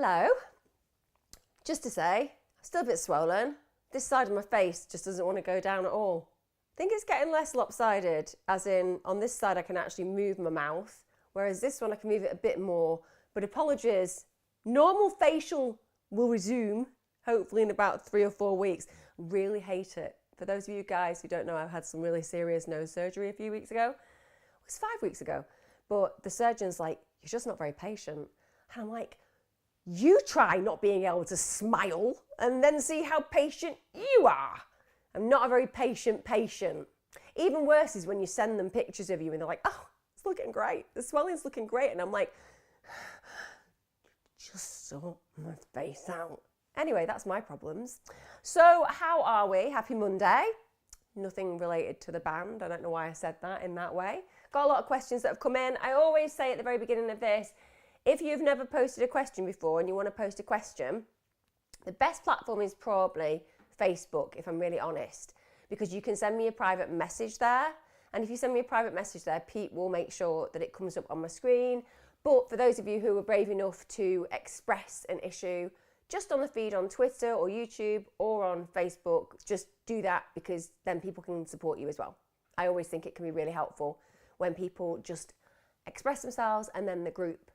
Hello. Just to say, still a bit swollen. This side of my face just doesn't want to go down at all. I think it's getting less lopsided, as in on this side I can actually move my mouth, whereas this one I can move it a bit more. But apologies, normal facial will resume, hopefully in about 3 or 4 weeks. Really hate it. For those of you guys who don't know, I've had some really serious nose surgery a few weeks ago. It was 5 weeks ago. But the surgeon's like, you're just not very patient. And I'm like, you try not being able to smile and then see how patient you are. I'm not a very patient patient. Even worse is when you send them pictures of you and they're like, oh, it's looking great. The swelling's looking great. And I'm like, just sort my face out. Anyway, that's my problems. So how are we? Happy Monday. Nothing related to the band. I don't know why I said that in that way. Got a lot of questions that have come in. I always say at the very beginning of this, if you've never posted a question before and you want to post a question, the best platform is probably Facebook, if I'm really honest, because you can send me a private message there. And if you send me a private message there, Pete will make sure that it comes up on my screen. But for those of you who are brave enough to express an issue just on the feed on Twitter or YouTube or on Facebook, just do that, because then people can support you as well. I always think it can be really helpful when people just express themselves and then the group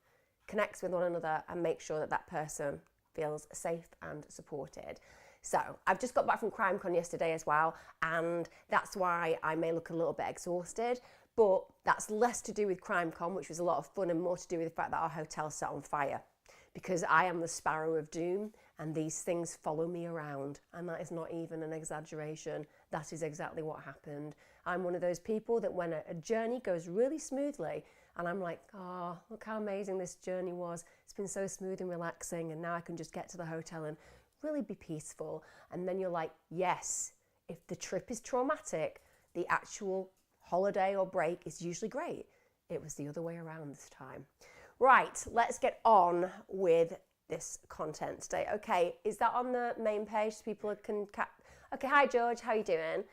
connects with one another and make sure that that person feels safe and supported. So I've just got back from CrimeCon yesterday as well, and that's why I may look a little bit exhausted, but that's less to do with CrimeCon, which was a lot of fun, and more to do with the fact that our hotel set on fire, because I am the Sparrow of Doom and these things follow me around, and that is not even an exaggeration. That is exactly what happened. I'm one of those people that when a journey goes really smoothly, and I'm like, oh, look how amazing this journey was. It's been so smooth and relaxing, and now I can just get to the hotel and really be peaceful. And then you're like, yes, if the trip is traumatic, the actual holiday or break is usually great. It was the other way around this time. Right, let's get on with this content today. Okay, is that on the main page so people can Okay, hi George, how you doing?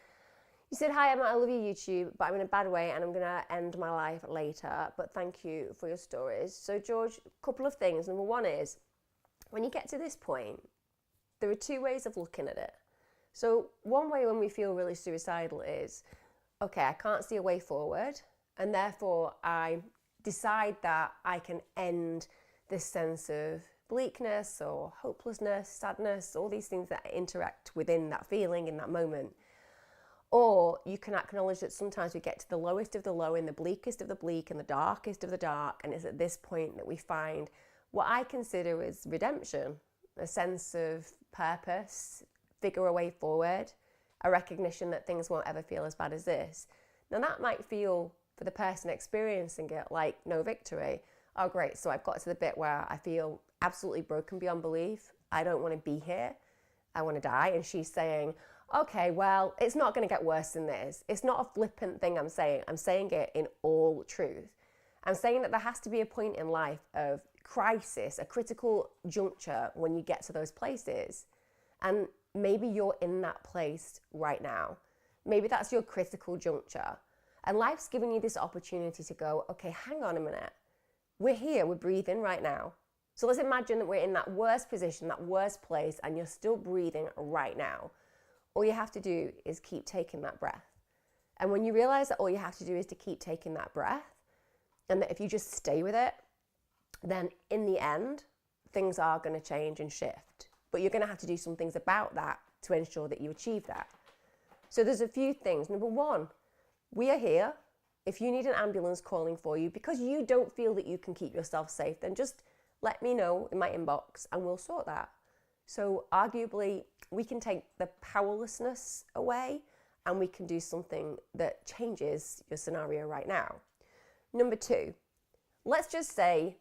You said, hi, I love your YouTube, but I'm in a bad way and I'm going to end my life later. But thank you for your stories. So, George, a couple of things. Number one is, when you get to this point, there are two ways of looking at it. So, one way when we feel really suicidal is, okay, I can't see a way forward, and therefore I decide that I can end this sense of bleakness or hopelessness, sadness, all these things that interact within that feeling in that moment. Or you can acknowledge that sometimes we get to the lowest of the low and the bleakest of the bleak and the darkest of the dark, and it's at this point that we find what I consider as redemption, a sense of purpose, figure a way forward, a recognition that things won't ever feel as bad as this. Now that might feel, for the person experiencing it, like no victory. Oh great, so I've got to the bit where I feel absolutely broken beyond belief. I don't want to be here. I want to die. And she's saying, okay, well, it's not going to get worse than this. It's not a flippant thing I'm saying. I'm saying it in all truth. I'm saying that there has to be a point in life of crisis, a critical juncture when you get to those places. And maybe you're in that place right now. Maybe that's your critical juncture. And life's giving you this opportunity to go, okay, hang on a minute. We're here, we're breathing right now. So let's imagine that we're in that worst position, that worst place, and you're still breathing right now. All you have to do is keep taking that breath. And when you realize that all you have to do is to keep taking that breath, and that if you just stay with it, then in the end, things are going to change and shift. But you're going to have to do some things about that to ensure that you achieve that. So there's a few things. Number one, we are here. If you need an ambulance calling for you because you don't feel that you can keep yourself safe, then just let me know in my inbox and we'll sort that. So arguably, we can take the powerlessness away and we can do something that changes your scenario right now. Number two, let's just say,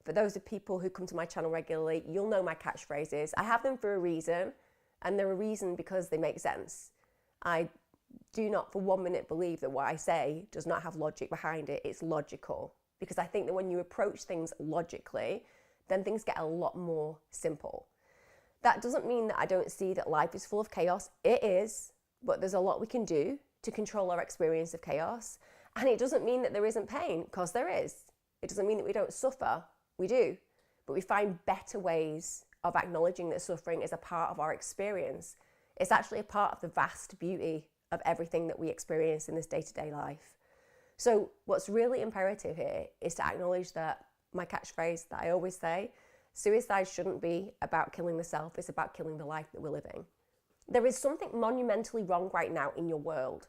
for those of people who come to my channel regularly, you'll know my catchphrases. I have them for a reason, and they're a reason because they make sense. I do not for 1 minute believe that what I say does not have logic behind it. It's logical, because I think that when you approach things logically, then things get a lot more simple. That doesn't mean that I don't see that life is full of chaos. It is, but there's a lot we can do to control our experience of chaos. And it doesn't mean that there isn't pain, because there is. It doesn't mean that we don't suffer. We do. but we find better ways of acknowledging that suffering is a part of our experience. It's actually a part of the vast beauty of everything that we experience in this day-to-day life. So what's really imperative here is to acknowledge that my catchphrase that I always say, suicide shouldn't be about killing the self, it's about killing the life that we're living. There is something monumentally wrong right now in your world.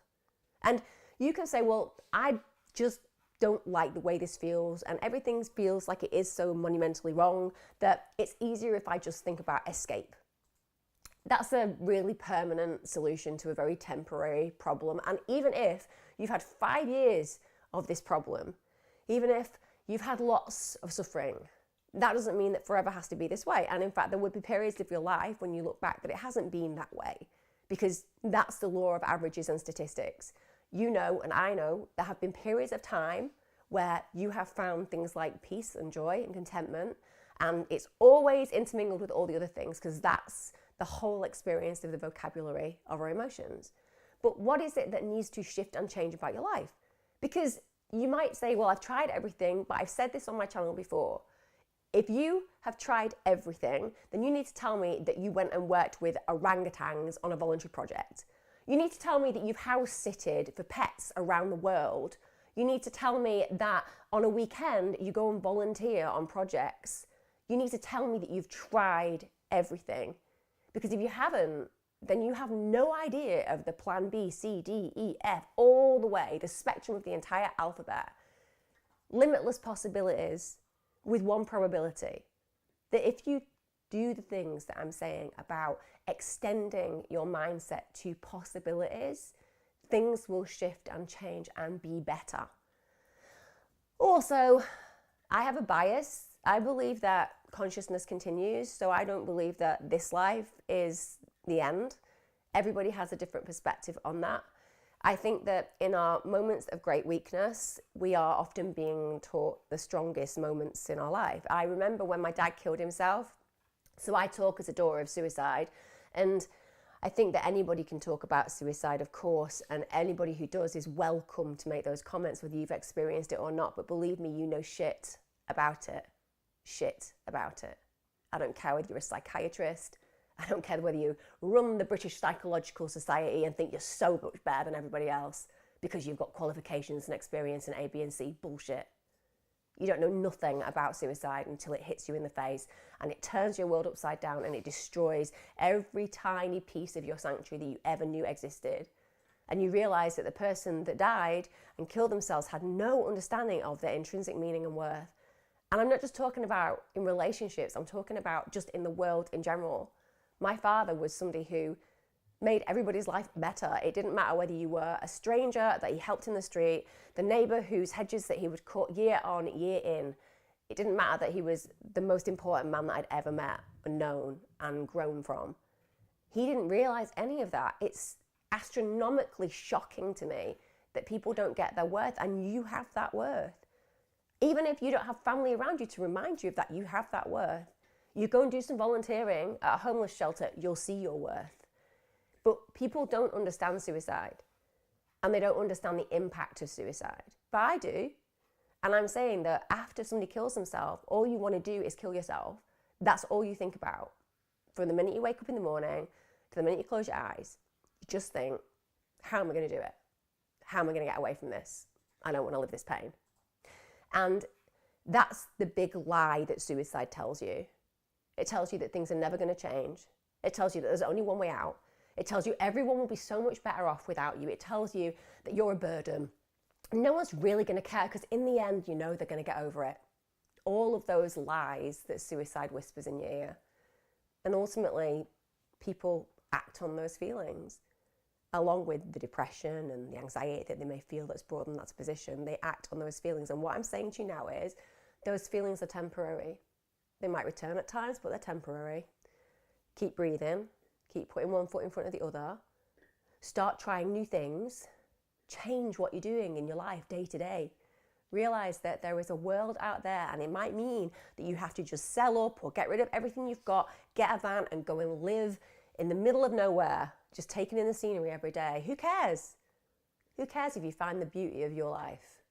And you can say, well, I just don't like the way this feels, and everything feels like it is so monumentally wrong that it's easier if I just think about escape. That's a really permanent solution to a very temporary problem. And even if you've had 5 years of this problem, even if you've had lots of suffering, that doesn't mean that forever has to be this way. And in fact, there would be periods of your life when you look back that it hasn't been that way, because that's the law of averages and statistics. You know, and I know, there have been periods of time where you have found things like peace and joy and contentment, and it's always intermingled with all the other things, because that's the whole experience of the vocabulary of our emotions. But what is it that needs to shift and change about your life? Because you might say, well, I've tried everything, but I've said this on my channel before. If you have tried everything, then you need to tell me that you went and worked with orangutans on a voluntary project. You need to tell me that you've house-sitted for pets around the world. You need to tell me that on a weekend you go and volunteer on projects. You need to tell me that you've tried everything. Because if you haven't, then you have no idea of the plan B, C, D, E, F, all the way, the spectrum of the entire alphabet. Limitless possibilities with one probability. That if you do the things that I'm saying about extending your mindset to possibilities, things will shift and change and be better. Also, I have a bias. I believe that consciousness continues, so I don't believe that this life is the end. Everybody has a different perspective on that. I think that in our moments of great weakness, we are often being taught the strongest moments in our life. I remember when my dad killed himself, so I talk as a daughter of suicide, and I think that anybody can talk about suicide, of course, and anybody who does is welcome to make those comments, whether you've experienced it or not. But believe me, you know shit about it. Shit about it. I don't care whether you're a psychiatrist. I don't care whether you run the British Psychological Society and think you're so much better than everybody else because you've got qualifications and experience in A, B, and C. Bullshit. You don't know nothing about suicide until it hits you in the face, and it turns your world upside down, and it destroys every tiny piece of your sanctuary that you ever knew existed. And you realize that the person that died and killed themselves had no understanding of their intrinsic meaning and worth. And I'm not just talking about in relationships, I'm talking about just in the world in general. My father was somebody who made everybody's life better. It didn't matter whether you were a stranger that he helped in the street, the neighbor whose hedges that he would cut year on, year in. It didn't matter that he was the most important man that I'd ever met and known and grown from. He didn't realize any of that. It's astronomically shocking to me that people don't get their worth, and you have that worth. Even if you don't have family around you to remind you of that, you have that worth. You go and do some volunteering at a homeless shelter, you'll see your worth. But people don't understand suicide, and they don't understand the impact of suicide. But I do. And I'm saying that after somebody kills themselves, all you want to do is kill yourself. That's all you think about. From the minute you wake up in the morning to the minute you close your eyes, you just think, how am I going to do it? How am I going to get away from this? I don't want to live this pain. And that's the big lie that suicide tells you. It tells you that things are never going to change. It tells you that there's only one way out. It tells you everyone will be so much better off without you. It tells you that you're a burden. No one's really going to care, because in the end, you know they're going to get over it. All of those lies that suicide whispers in your ear. And ultimately, people act on those feelings. Along with the depression and the anxiety that they may feel that's brought them in that position, they act on those feelings. And what I'm saying to you now is, those feelings are temporary. They might return at times, but they're temporary. Keep breathing. Keep putting one foot in front of the other. Start trying new things. Change what you're doing in your life day to day. Realize that there is a world out there, and it might mean that you have to just sell up or get rid of everything you've got, get a van and go and live in the middle of nowhere, just taking in the scenery every day. Who cares? Who cares if you find the beauty of your life?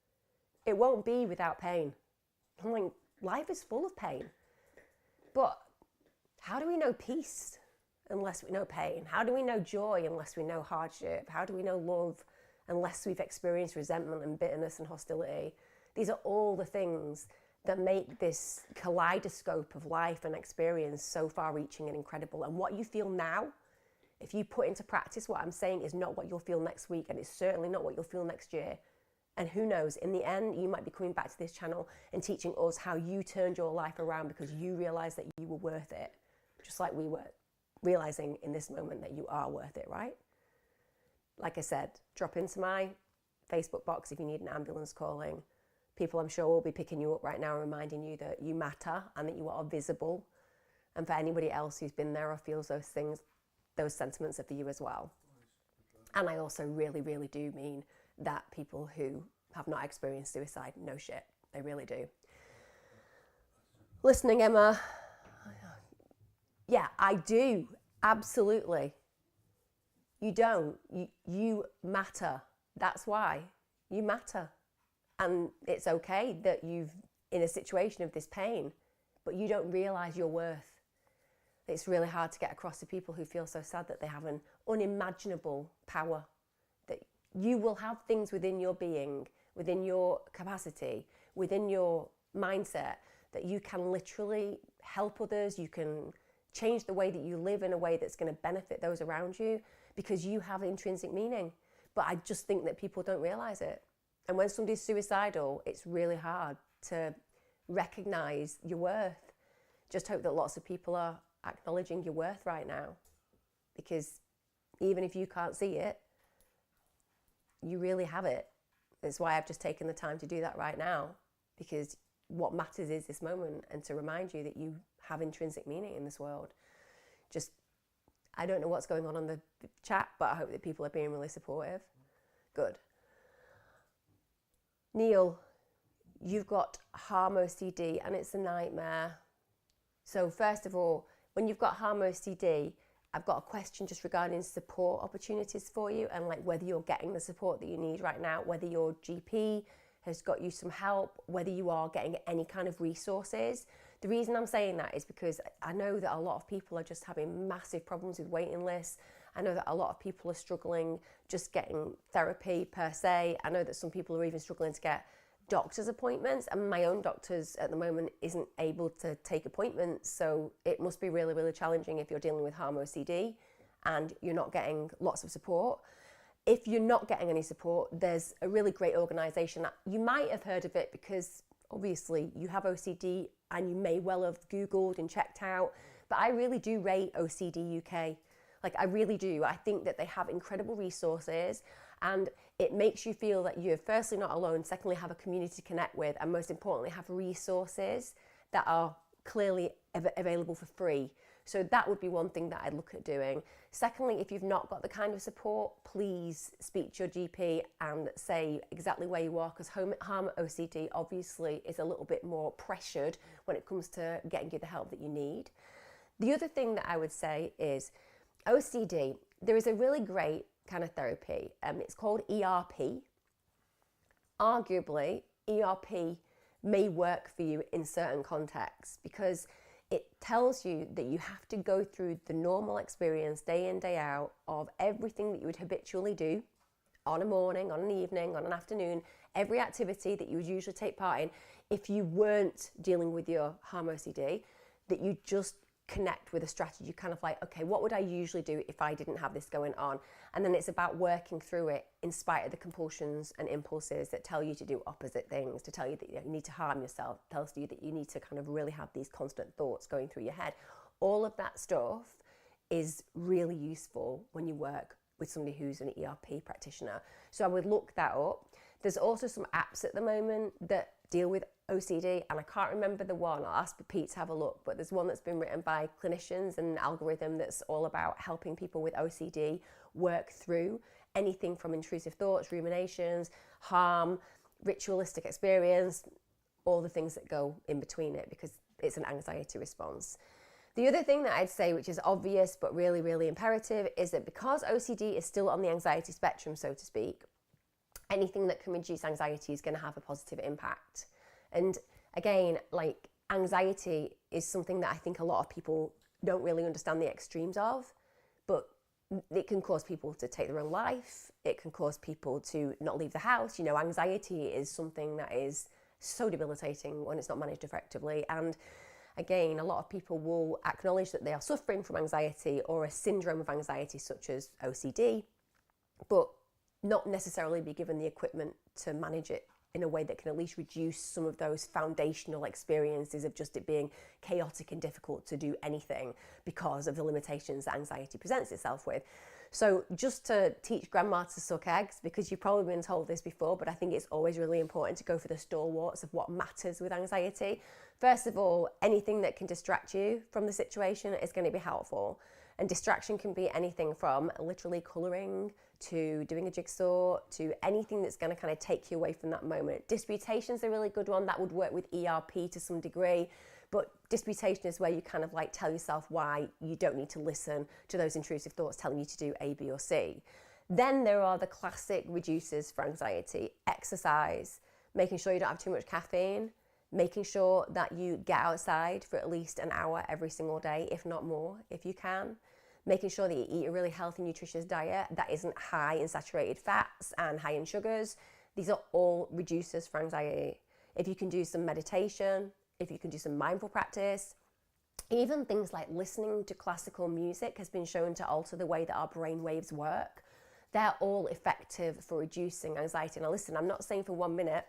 It won't be without pain. I'm like, life is full of pain. But how do we know peace unless we know pain? How do we know joy unless we know hardship? How do we know love unless we've experienced resentment and bitterness and hostility? These are all the things that make this kaleidoscope of life and experience so far-reaching and incredible. And what you feel now, if you put into practice what I'm saying, is not what you'll feel next week, and it's certainly not what you'll feel next year. And who knows, in the end, you might be coming back to this channel and teaching us how you turned your life around because you realized that you were worth it, just like we were realizing in this moment that you are worth it, right? Like I said, drop into my Facebook box if you need an ambulance calling. People I'm sure will be picking you up right now, reminding you that you matter and that you are visible. And for anybody else who's been there or feels those things, those sentiments are for you as well. And I also really, really do mean that people who have not experienced suicide, no shit, they really do. Listening, Emma, yeah, I do, absolutely. You don't, you matter. That's why you matter. And it's okay that you've in a situation of this pain, but you don't realize your worth. It's really hard to get across to people who feel so sad that they have an unimaginable power, that you will have things within your being, within your capacity, within your mindset, that you can literally help others. You can change the way that you live in a way that's going to benefit those around you because you have intrinsic meaning. But I just think that people don't realize it. And when somebody's suicidal, it's really hard to recognize your worth. Just hope that lots of people are acknowledging your worth right now, because even if you can't see it, you really have it. That's why I've just taken the time to do that right now, because what matters is this moment, and to remind you that you have intrinsic meaning in this world. Just, I don't know what's going on the chat, but I hope that people are being really supportive. Good. Neil, you've got harm OCD and it's a nightmare. So first of all, when you've got harm OCD, I've got a question just regarding support opportunities for you, and like whether you're getting the support that you need right now, whether your GP has got you some help, whether you are getting any kind of resources. The reason I'm saying that is because I know that a lot of people are just having massive problems with waiting lists. I know that a lot of people are struggling just getting therapy per se. I know that some people are even struggling to get doctor's appointments, and my own doctors at the moment isn't able to take appointments. So it must be really, really challenging if you're dealing with harm OCD and you're not getting lots of support. If you're not getting any support, there's a really great organisation that you might have heard of it because obviously you have OCD and you may well have Googled and checked out, but I really do rate OCD UK. Like, I really do. I think that they have incredible resources, and it makes you feel that you're firstly not alone, secondly have a community to connect with, and most importantly have resources that are clearly available for free. So that would be one thing that I'd look at doing. Secondly, if you've not got the kind of support, please speak to your GP and say exactly where you are, because harm OCD obviously is a little bit more pressured when it comes to getting you the help that you need. The other thing that I would say is OCD, there is a really great kind of therapy. It's called ERP. Arguably, ERP may work for you in certain contexts because it tells you that you have to go through the normal experience day in, day out of everything that you would habitually do on a morning, on an evening, on an afternoon, every activity that you would usually take part in. If you weren't dealing with your harm OCD, that you just connect with a strategy, kind of like, okay, what would I usually do if I didn't have this going on? And then it's about working through it in spite of the compulsions and impulses that tell you to do opposite things, to tell you that you need to harm yourself, tells you that you need to kind of really have these constant thoughts going through your head. All of that stuff is really useful when you work with somebody who's an ERP practitioner. So I would look that up. There's also some apps at the moment that deal with OCD, and I can't remember the one. I'll ask Pete to have a look, but there's one that's been written by clinicians and an algorithm that's all about helping people with OCD work through anything from intrusive thoughts, ruminations, harm, ritualistic experience, all the things that go in between it, because it's an anxiety response. The other thing that I'd say, which is obvious but really, really imperative, is that because OCD is still on the anxiety spectrum, so to speak, anything that can reduce anxiety is going to have a positive impact. And again, like, anxiety is something that I think a lot of people don't really understand the extremes of, but it can cause people to take their own life. It can cause people to not leave the house. Anxiety is something that is so debilitating when it's not managed effectively. And again, a lot of people will acknowledge that they are suffering from anxiety or a syndrome of anxiety such as OCD, but not necessarily be given the equipment to manage it in a way that can at least reduce some of those foundational experiences of just it being chaotic and difficult to do anything because of the limitations that anxiety presents itself with. So just to teach grandma to suck eggs, because you've probably been told this before, but I think it's always really important to go for the stalwarts of what matters with anxiety. First of all, anything that can distract you from the situation is going to be helpful. And distraction can be anything from literally colouring to doing a jigsaw to anything that's going to kind of take you away from that moment. Disputation's a really good one. That would work with ERP to some degree. But disputation is where you kind of like tell yourself why you don't need to listen to those intrusive thoughts telling you to do A, B, or C. Then there are the classic reducers for anxiety. Exercise, making sure you don't have too much caffeine, making sure that you get outside for at least an hour every single day, if not more, if you can. Making sure that you eat a really healthy, nutritious diet that isn't high in saturated fats and high in sugars. These are all reducers for anxiety. If you can do some meditation, if you can do some mindful practice, even things like listening to classical music has been shown to alter the way that our brain waves work. They're all effective for reducing anxiety. Now listen, I'm not saying for 1 minute,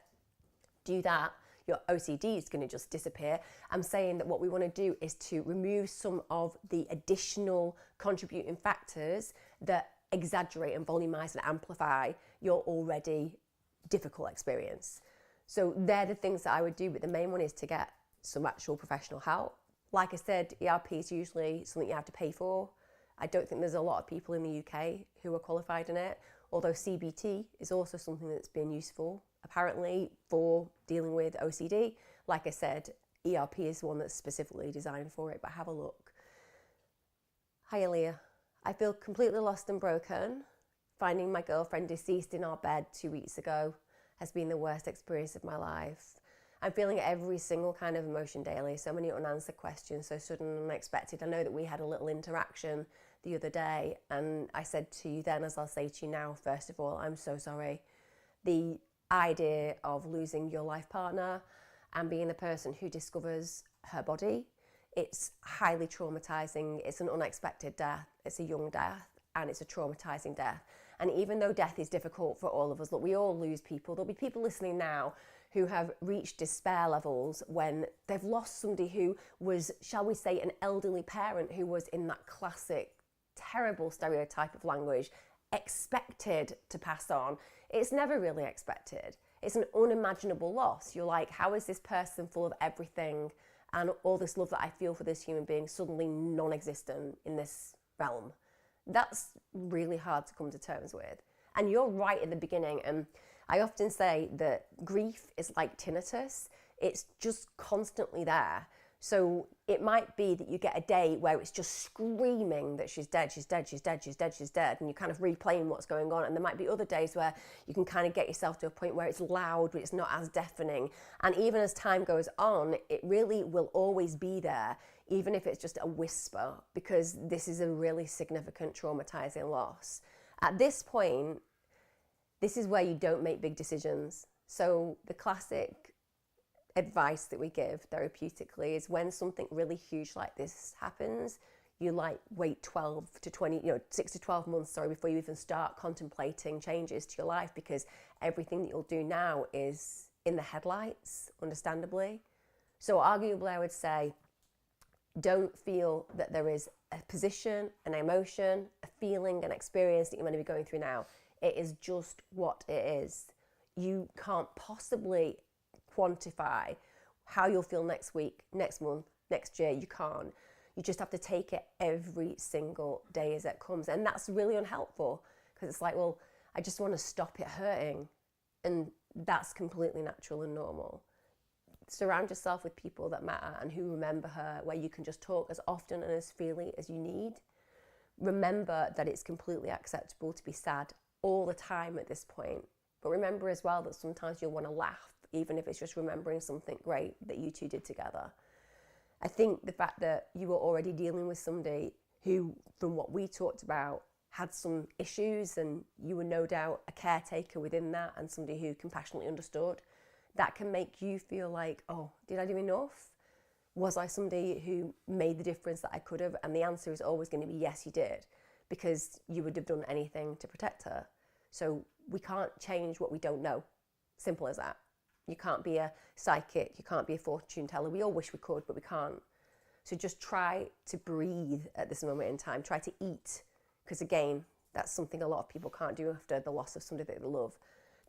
do that, your OCD is going to just disappear. I'm saying that what we want to do is to remove some of the additional contributing factors that exaggerate and volumize and amplify your already difficult experience. So they're the things that I would do, but the main one is to get some actual professional help. Like I said, ERP is usually something you have to pay for. I don't think there's a lot of people in the UK who are qualified in it, although CBT is also something that's been useful apparently for dealing with OCD. Like I said, ERP is one that's specifically designed for it, but have a look. Hi Aaliyah, I feel completely lost and broken. Finding my girlfriend deceased in our bed 2 weeks ago has been the worst experience of my life. I'm feeling every single kind of emotion daily, so many unanswered questions, so sudden and unexpected. I know that we had a little interaction the other day, and I said to you then, as I'll say to you now, first of all, I'm so sorry. The idea of losing your life partner and being the person who discovers her body, it's highly traumatizing. It's an unexpected death. It's a young death, and it's a traumatizing death. And even though death is difficult for all of us, look, we all lose people. There'll be people listening now who have reached despair levels when they've lost somebody who was, shall we say, an elderly parent who was in that classic, terrible stereotype of language, expected to pass on. It's never really expected. It's an unimaginable loss. You're like, how is this person full of everything and all this love that I feel for this human being suddenly non-existent in this realm? That's really hard to come to terms with. And you're right at the beginning. And I often say that grief is like tinnitus. It's just constantly there. So it might be that you get a day where it's just screaming that she's dead, she's dead, she's dead, she's dead, she's dead, and you're kind of replaying what's going on. And there might be other days where you can kind of get yourself to a point where it's loud, but it's not as deafening. And even as time goes on, it really will always be there, even if it's just a whisper, because this is a really significant traumatizing loss. At this point, this is where you don't make big decisions. So the classic advice that we give therapeutically is when something really huge like this happens, you like wait 6 to 12 months, before you even start contemplating changes to your life, because everything that you'll do now is in the headlights, understandably. So arguably I would say, don't feel that there is a position, an emotion, a feeling, an experience that you're going to be going through now. It is just what it is. You can't possibly quantify how you'll feel next week, next month, next year. You can't. You just have to take it every single day as it comes. And that's really unhelpful, because it's like, well, I just want to stop it hurting. And that's completely natural and normal. Surround yourself with people that matter and who remember her, where you can just talk as often and as freely as you need. Remember that it's completely acceptable to be sad all the time at this point. But remember as well that sometimes you'll want to laugh, even if it's just remembering something great that you two did together. I think the fact that you were already dealing with somebody who, from what we talked about, had some issues, and you were no doubt a caretaker within that and somebody who compassionately understood, that can make you feel like, oh, did I do enough? Was I somebody who made the difference that I could have? And the answer is always going to be yes, you did, because you would have done anything to protect her. So we can't change what we don't know. Simple as that. You can't be a psychic, you can't be a fortune teller. We all wish we could, but we can't. So just try to breathe at this moment in time. Try to eat, because again, that's something a lot of people can't do after the loss of somebody that they love.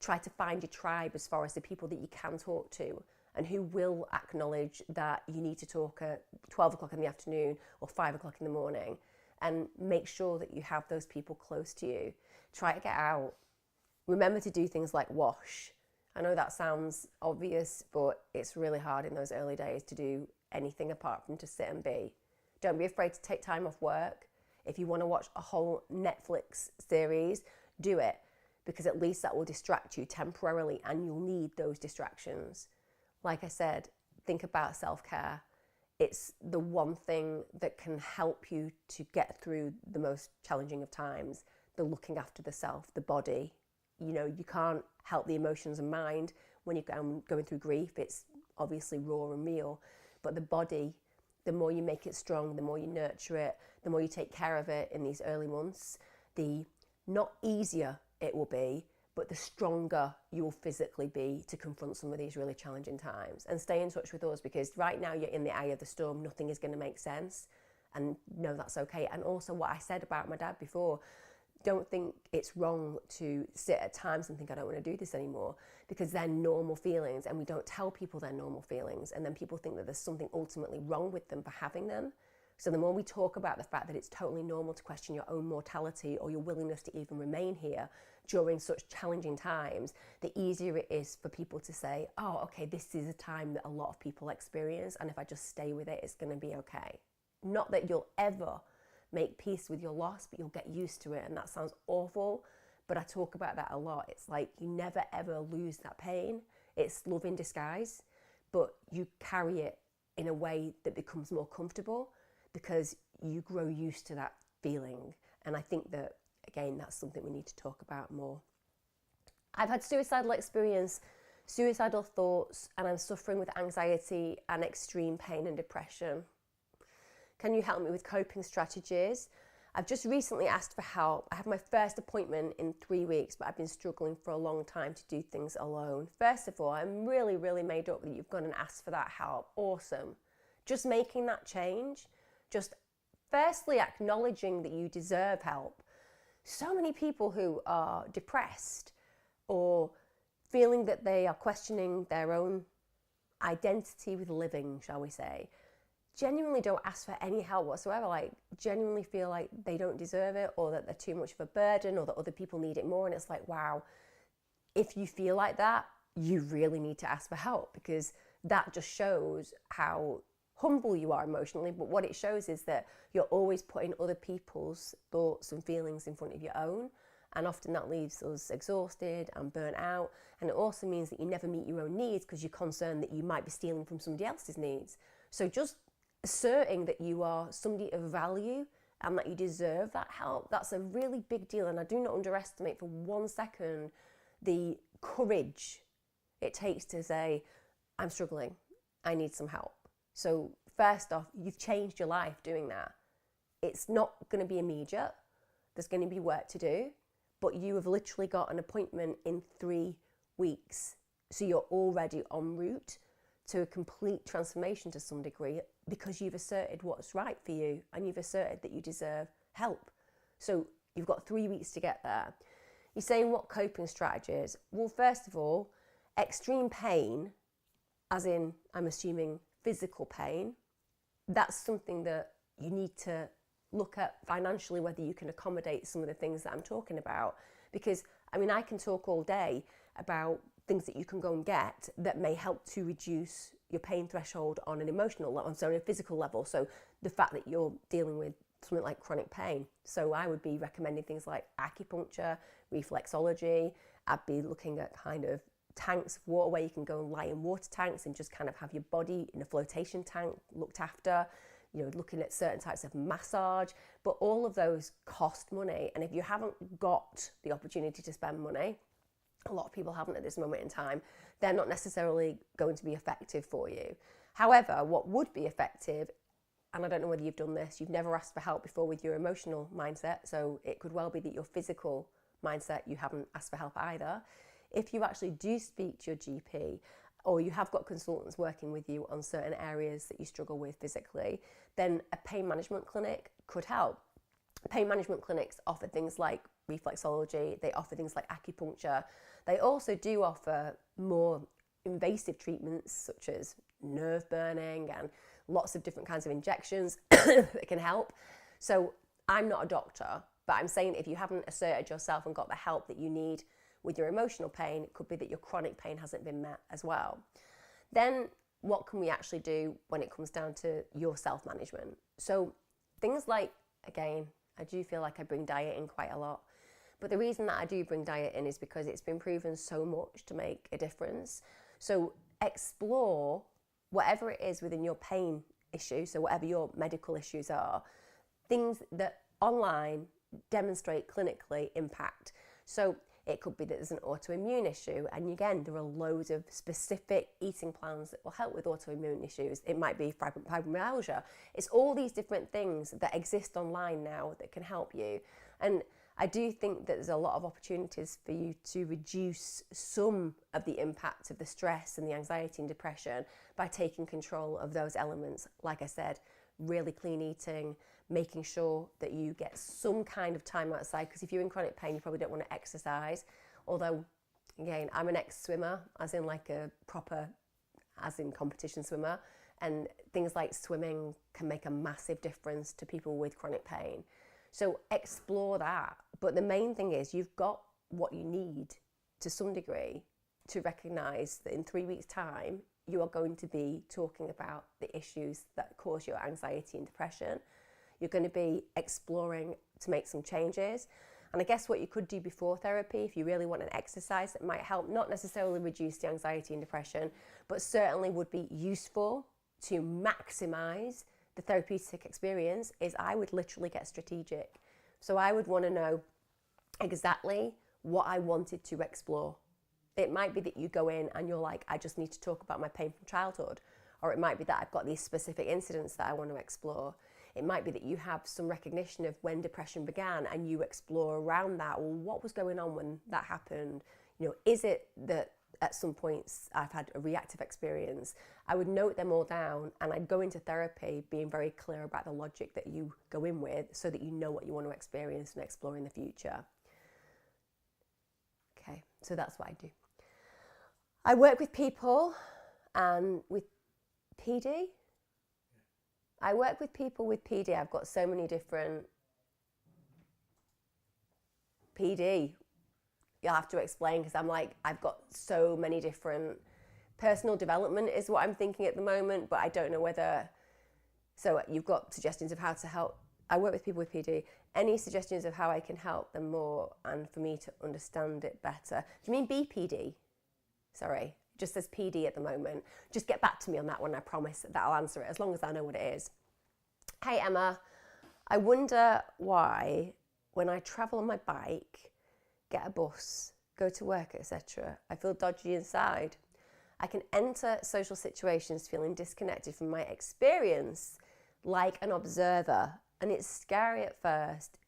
Try to find your tribe as far as the people that you can talk to and who will acknowledge that you need to talk at 12 o'clock in the afternoon or 5 o'clock in the morning, and make sure that you have those people close to you. Try to get out. Remember to do things like wash. I know that sounds obvious, but it's really hard in those early days to do anything apart from to sit and be. Don't be afraid to take time off work. If you want to watch a whole Netflix series, do it, because at least that will distract you temporarily, and you'll need those distractions. Like I said, think about self-care. It's the one thing that can help you to get through the most challenging of times, the looking after the self, the body. You know, you can't help the emotions and mind when you're going through grief. It's obviously raw and real, but the body, the more you make it strong, the more you nurture it, the more you take care of it in these early months, the not easier it will be, but the stronger you will physically be to confront some of these really challenging times. And stay in touch with us, because right now you're in the eye of the storm. Nothing is going to make sense, and no, that's okay. And also what I said about my dad before, don't think it's wrong to sit at times and think, I don't want to do this anymore, because they're normal feelings, and we don't tell people they're normal feelings, and then people think that there's something ultimately wrong with them for having them. So the more we talk about the fact that it's totally normal to question your own mortality or your willingness to even remain here during such challenging times, the easier it is for people to say, oh, okay, this is a time that a lot of people experience, and if I just stay with it, it's going to be okay. Not that you'll ever make peace with your loss, but you'll get used to it. And that sounds awful, but I talk about that a lot. It's like you never ever lose that pain. It's love in disguise, but you carry it in a way that becomes more comfortable because you grow used to that feeling. And I think that, again, that's something we need to talk about more. I've had suicidal experience, suicidal thoughts, and I'm suffering with anxiety and extreme pain and depression. Can you help me with coping strategies? I've just recently asked for help. I have my first appointment in 3 weeks, but I've been struggling for a long time to do things alone. First of all, I'm really, really made up that you've gone and asked for that help. Awesome. Just making that change, just firstly acknowledging that you deserve help. So many people who are depressed or feeling that they are questioning their own identity with living, shall we say, genuinely don't ask for any help whatsoever, like genuinely feel like they don't deserve it, or that they're too much of a burden, or that other people need it more. And it's like, wow, if you feel like that, you really need to ask for help, because that just shows how humble you are emotionally. But what it shows is that you're always putting other people's thoughts and feelings in front of your own, and often that leaves us exhausted and burnt out. And it also means that you never meet your own needs because you're concerned that you might be stealing from somebody else's needs. So just asserting that you are somebody of value and that you deserve that help, that's a really big deal. And I do not underestimate for 1 second the courage it takes to say, I'm struggling, I need some help. So first off, you've changed your life doing that. It's not going to be immediate, there's going to be work to do, but you have literally got an appointment in 3 weeks. So you're already en route to a complete transformation to some degree, because you've asserted what's right for you and you've asserted that you deserve help. So you've got 3 weeks to get there. You're saying what coping strategies? Well, first of all, extreme pain, as in, I'm assuming physical pain, that's something that you need to look at financially, whether you can accommodate some of the things that I'm talking about. Because, I mean, I can talk all day about things that you can go and get that may help to reduce your pain threshold on an emotional level, so on a physical level. So the fact that you're dealing with something like chronic pain. So I would be recommending things like acupuncture, reflexology. I'd be looking at kind of tanks of water where you can go and lie in water tanks and just kind of have your body in a flotation tank looked after, looking at certain types of massage, but all of those cost money. And if you haven't got the opportunity to spend money, a lot of people haven't at this moment in time, they're not necessarily going to be effective for you. However, what would be effective, and I don't know whether you've done this, you've never asked for help before with your emotional mindset, so it could well be that your physical mindset, you haven't asked for help either. If you actually do speak to your GP, or you have got consultants working with you on certain areas that you struggle with physically, then a pain management clinic could help. Pain management clinics offer things like reflexology, they offer things like acupuncture. They also do offer more invasive treatments such as nerve burning and lots of different kinds of injections that can help. So I'm not a doctor, but I'm saying if you haven't asserted yourself and got the help that you need with your emotional pain, it could be that your chronic pain hasn't been met as well. Then what can we actually do when it comes down to your self-management? So things like, again, I do feel like I bring diet in quite a lot, but the reason that I do bring diet in is because it's been proven so much to make a difference. So explore whatever it is within your pain issue, so whatever your medical issues are, things that online demonstrate clinically impact. So it could be that there's an autoimmune issue, and again, there are loads of specific eating plans that will help with autoimmune issues. It might be fibromyalgia. It's all these different things that exist online now that can help you. And I do think that there's a lot of opportunities for you to reduce some of the impact of the stress and the anxiety and depression by taking control of those elements. Like I said, really clean eating, making sure that you get some kind of time outside, because if you're in chronic pain, you probably don't want to exercise. Although, again, I'm an ex-swimmer, as in competition swimmer, and things like swimming can make a massive difference to people with chronic pain. So explore that. But the main thing is you've got what you need to some degree to recognise that in 3 weeks' time, you are going to be talking about the issues that cause your anxiety and depression. You're going to be exploring to make some changes. And I guess what you could do before therapy, if you really want an exercise that might help, not necessarily reduce the anxiety and depression, but certainly would be useful to maximise the therapeutic experience, is I would literally get strategic. So I would want to know exactly what I wanted to explore. It might be that you go in and you're like, I just need to talk about my pain from childhood. Or it might be that I've got these specific incidents that I want to explore. It might be that you have some recognition of when depression began and you explore around that. Well, what was going on when that happened? Is it that at some points I've had a reactive experience? I would note them all down, and I'd go into therapy being very clear about the logic that you go in with so that you know what you want to experience and explore in the future. Okay, so that's what I do. I work with people and with PD. I work with people with PD. I've got so many different PD. You'll have to explain, because I've got so many different. Personal development is what I'm thinking at the moment, but I don't know whether. So you've got suggestions of how to help. I work with people with PD. Any suggestions of how I can help them more and for me to understand it better? Do you mean BPD? Sorry, it just says PD at the moment. Just get back to me on that one. I promise that I'll answer it as long as I know what it is. Hey Emma, I wonder why when I travel on my bike, get a bus, go to work, etc., I feel dodgy inside. I can enter social situations feeling disconnected from my experience, like an observer, and it's scary at first.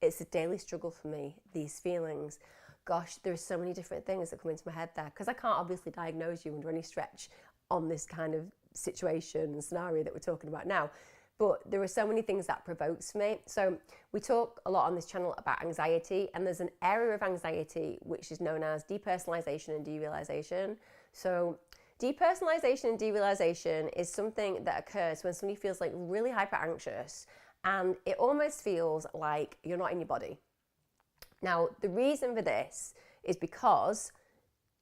It's a daily struggle for me, these feelings. Gosh, there are so many different things that come into my head there, because I can't obviously diagnose you under any stretch on this kind of situation and scenario that we're talking about now. But there are so many things that provokes me. So we talk a lot on this channel about anxiety, and there's an area of anxiety which is known as depersonalization and derealization. So depersonalization and derealization is something that occurs when somebody feels like really hyper anxious, and it almost feels like you're not in your body. Now, the reason for this is because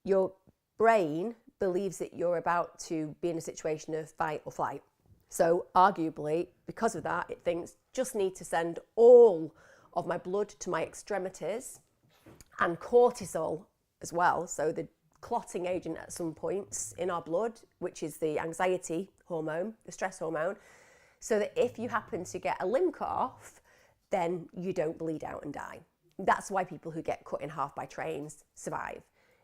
your brain believes that you're about to be in a situation of fight or flight. So arguably, because of that, it thinks, just need to send all of my blood to my extremities and cortisol as well. So the clotting agent at some points in our blood, which is the anxiety hormone, the stress hormone, so that if you happen to get a limb cut off, then you don't bleed out and die. That's why people who get cut in half by trains survive.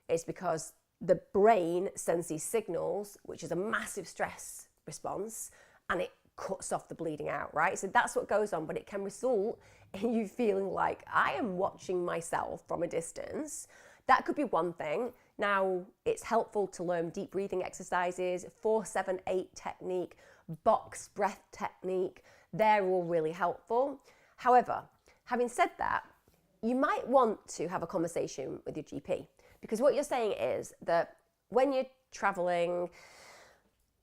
It's because the brain sends these signals, which is a massive stress response, and it cuts off the bleeding out, right? So that's what goes on, but it can result in you feeling like I am watching myself from a distance. That could be one thing. Now, it's helpful to learn deep breathing exercises, 4-7-8 technique, box breath technique. They're all really helpful. However, having said that, you might want to have a conversation with your GP, because what you're saying is that when you're traveling,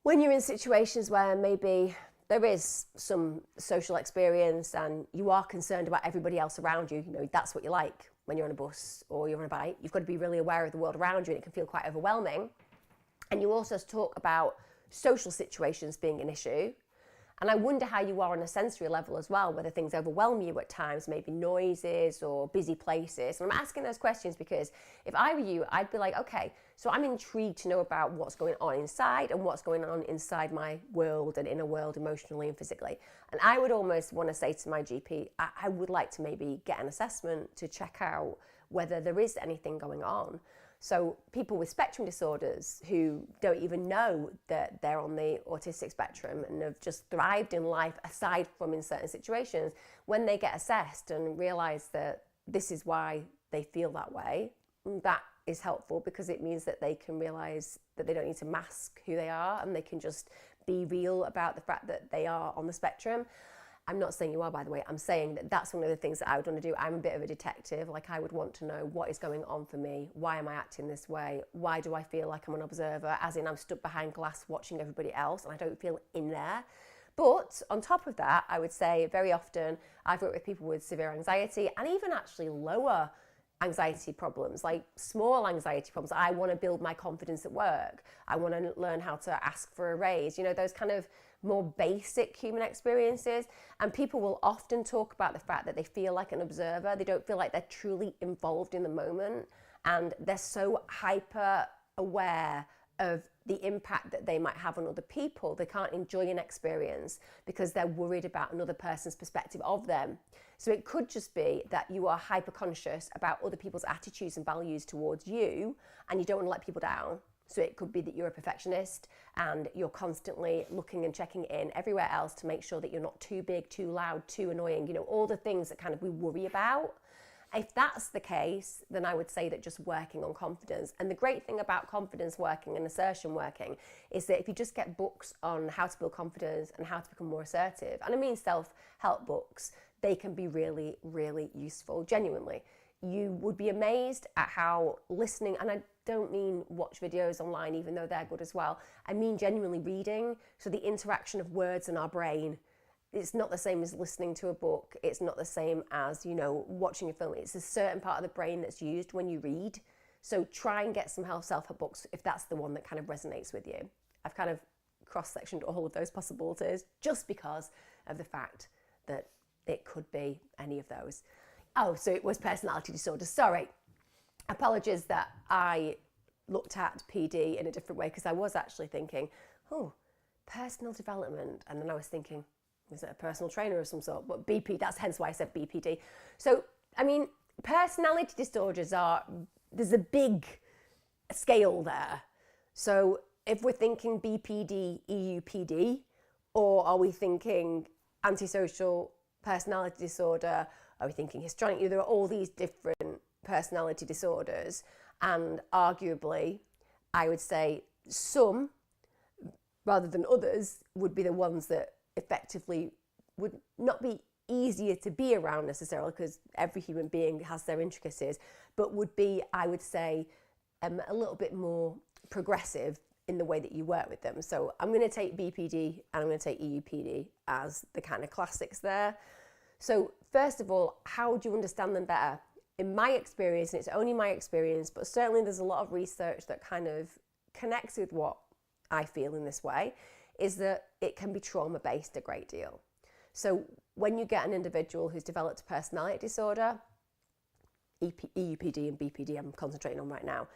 when you're in situations where maybe there is some social experience and you are concerned about everybody else around you, that's what you like when you're on a bus or you're on a bike, you've got to be really aware of the world around you, and it can feel quite overwhelming. And you also talk about social situations being an issue. And I wonder how you are on a sensory level as well, whether things overwhelm you at times, maybe noises or busy places. And I'm asking those questions because if I were you, I'd be like, okay, so I'm intrigued to know about what's going on inside and what's going on inside my world and inner world emotionally and physically. And I would almost want to say to my GP, I would like to maybe get an assessment to check out whether there is anything going on. So people with spectrum disorders who don't even know that they're on the autistic spectrum and have just thrived in life aside from in certain situations, when they get assessed and realize that this is why they feel that way, that is helpful, because it means that they can realize that they don't need to mask who they are and they can just be real about the fact that they are on the spectrum. I'm not saying you are, by the way. I'm saying that that's one of the things that I would want to do. I'm a bit of a detective. Like, I would want to know what is going on for me. Why am I acting this way? Why do I feel like I'm an observer? As in, I'm stood behind glass watching everybody else and I don't feel in there. But on top of that, I would say very often I've worked with people with severe anxiety and even actually lower anxiety problems, like small anxiety problems. I want to build my confidence at work. I want to learn how to ask for a raise, those kind of more basic human experiences. And people will often talk about the fact that they feel like an observer. They don't feel like they're truly involved in the moment. And they're so hyper aware of the impact that they might have on other people. They can't enjoy an experience because they're worried about another person's perspective of them. So it could just be that you are hyper conscious about other people's attitudes and values towards you, and you don't want to let people down. So it could be that you're a perfectionist and you're constantly looking and checking in everywhere else to make sure that you're not too big, too loud, too annoying, all the things that kind of we worry about. If that's the case, then I would say that just working on confidence. And the great thing about confidence working and assertion working is that if you just get books on how to build confidence and how to become more assertive, and I mean self-help books, they can be really, really useful, genuinely. You would be amazed at how listening, and I don't mean watch videos online, even though they're good as well. I mean genuinely reading. So the interaction of words in our brain, it's not the same as listening to a book. It's not the same as, watching a film. It's a certain part of the brain that's used when you read. So try and get some self-help books if that's the one that kind of resonates with you. I've kind of cross-sectioned all of those possibilities just because of the fact that it could be any of those. Oh, so it was personality disorder. Sorry. Apologies that I looked at PD in a different way, because I was actually thinking, personal development. And then I was thinking, is it a personal trainer of some sort? But BP, that's hence why I said BPD. So, personality disorders there's a big scale there. So if we're thinking BPD, EUPD, or are we thinking antisocial personality disorder? Are we thinking histrionic? There are all these different personality disorders, and arguably, I would say some, rather than others, would be the ones that effectively would not be easier to be around necessarily, because every human being has their intricacies, but would be, I would say, a little bit more progressive in the way that you work with them. So I'm going to take BPD and I'm going to take EUPD as the kind of classics there. So first of all, how do you understand them better? In my experience, and it's only my experience, but certainly there's a lot of research that kind of connects with what I feel in this way, is that it can be trauma-based a great deal. So when you get an individual who's developed a personality disorder, EUPD and BPD I'm concentrating on right now,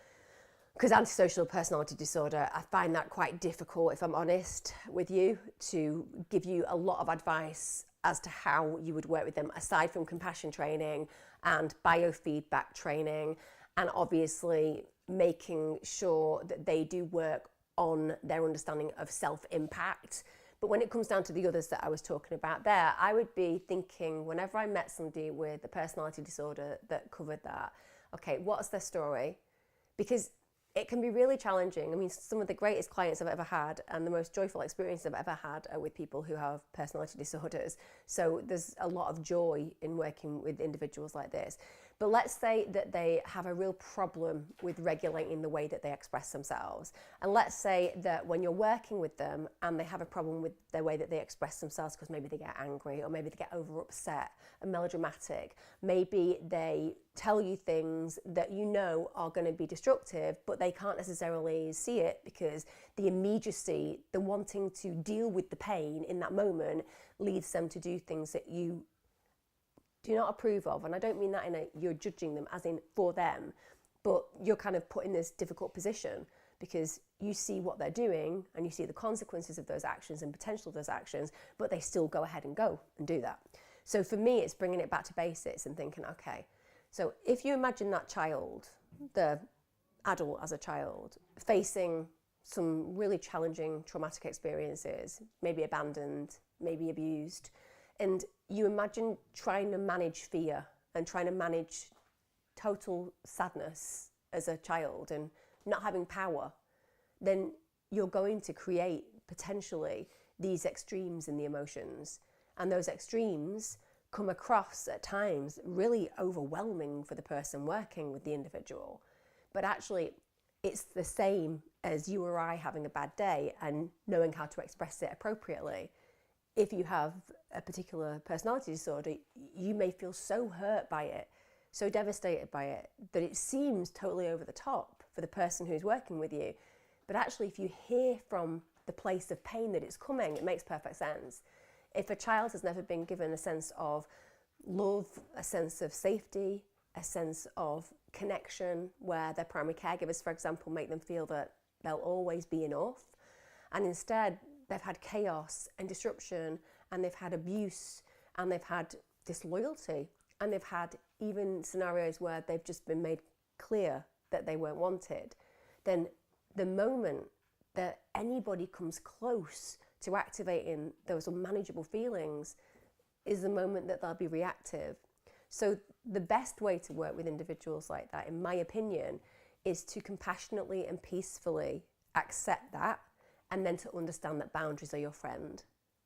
Because antisocial personality disorder, I find that quite difficult, if I'm honest with you, to give you a lot of advice as to how you would work with them, aside from compassion training and biofeedback training, and obviously making sure that they do work on their understanding of self-impact. But when it comes down to the others that I was talking about there, I would be thinking, whenever I met somebody with a personality disorder that covered that, okay, what's their story? Because it can be really challenging. I mean, some of the greatest clients I've ever had and the most joyful experiences I've ever had are with people who have personality disorders. So there's a lot of joy in working with individuals like this. But let's say that they have a real problem with regulating the way that they express themselves. And let's say that when you're working with them and they have a problem with the way that they express themselves because maybe they get angry or maybe they get over upset and melodramatic, maybe they tell you things that you know are going to be destructive, but they can't necessarily see it because the immediacy, the wanting to deal with the pain in that moment leads them to do things that you do not approve of. And I don't mean that in a you're judging them as in for them, but you're kind of put in this difficult position because you see what they're doing and you see the consequences of those actions and potential of those actions, but they still go ahead and go and do that. So for me, it's bringing it back to basics and thinking, okay, so if you imagine that child, the adult as a child, facing some really challenging traumatic experiences, maybe abandoned, maybe abused, and you imagine trying to manage fear and trying to manage total sadness as a child and not having power, then you're going to create potentially these extremes in the emotions. And those extremes come across at times really overwhelming for the person working with the individual. But actually, it's the same as you or I having a bad day and knowing how to express it appropriately. If you have a particular personality disorder, you may feel so hurt by it, so devastated by it, that it seems totally over the top for the person who's working with you. But actually, if you hear from the place of pain that it's coming, it makes perfect sense. If a child has never been given a sense of love, a sense of safety, a sense of connection, where their primary caregivers, for example, make them feel that they'll always be enough, and instead they've had chaos and disruption, and they've had abuse, and they've had disloyalty, and they've had even scenarios where they've just been made clear that they weren't wanted, then the moment that anybody comes close to activating those unmanageable feelings is the moment that they'll be reactive. So the best way to work with individuals like that, in my opinion, is to compassionately and peacefully accept that, and then to understand that boundaries are your friend.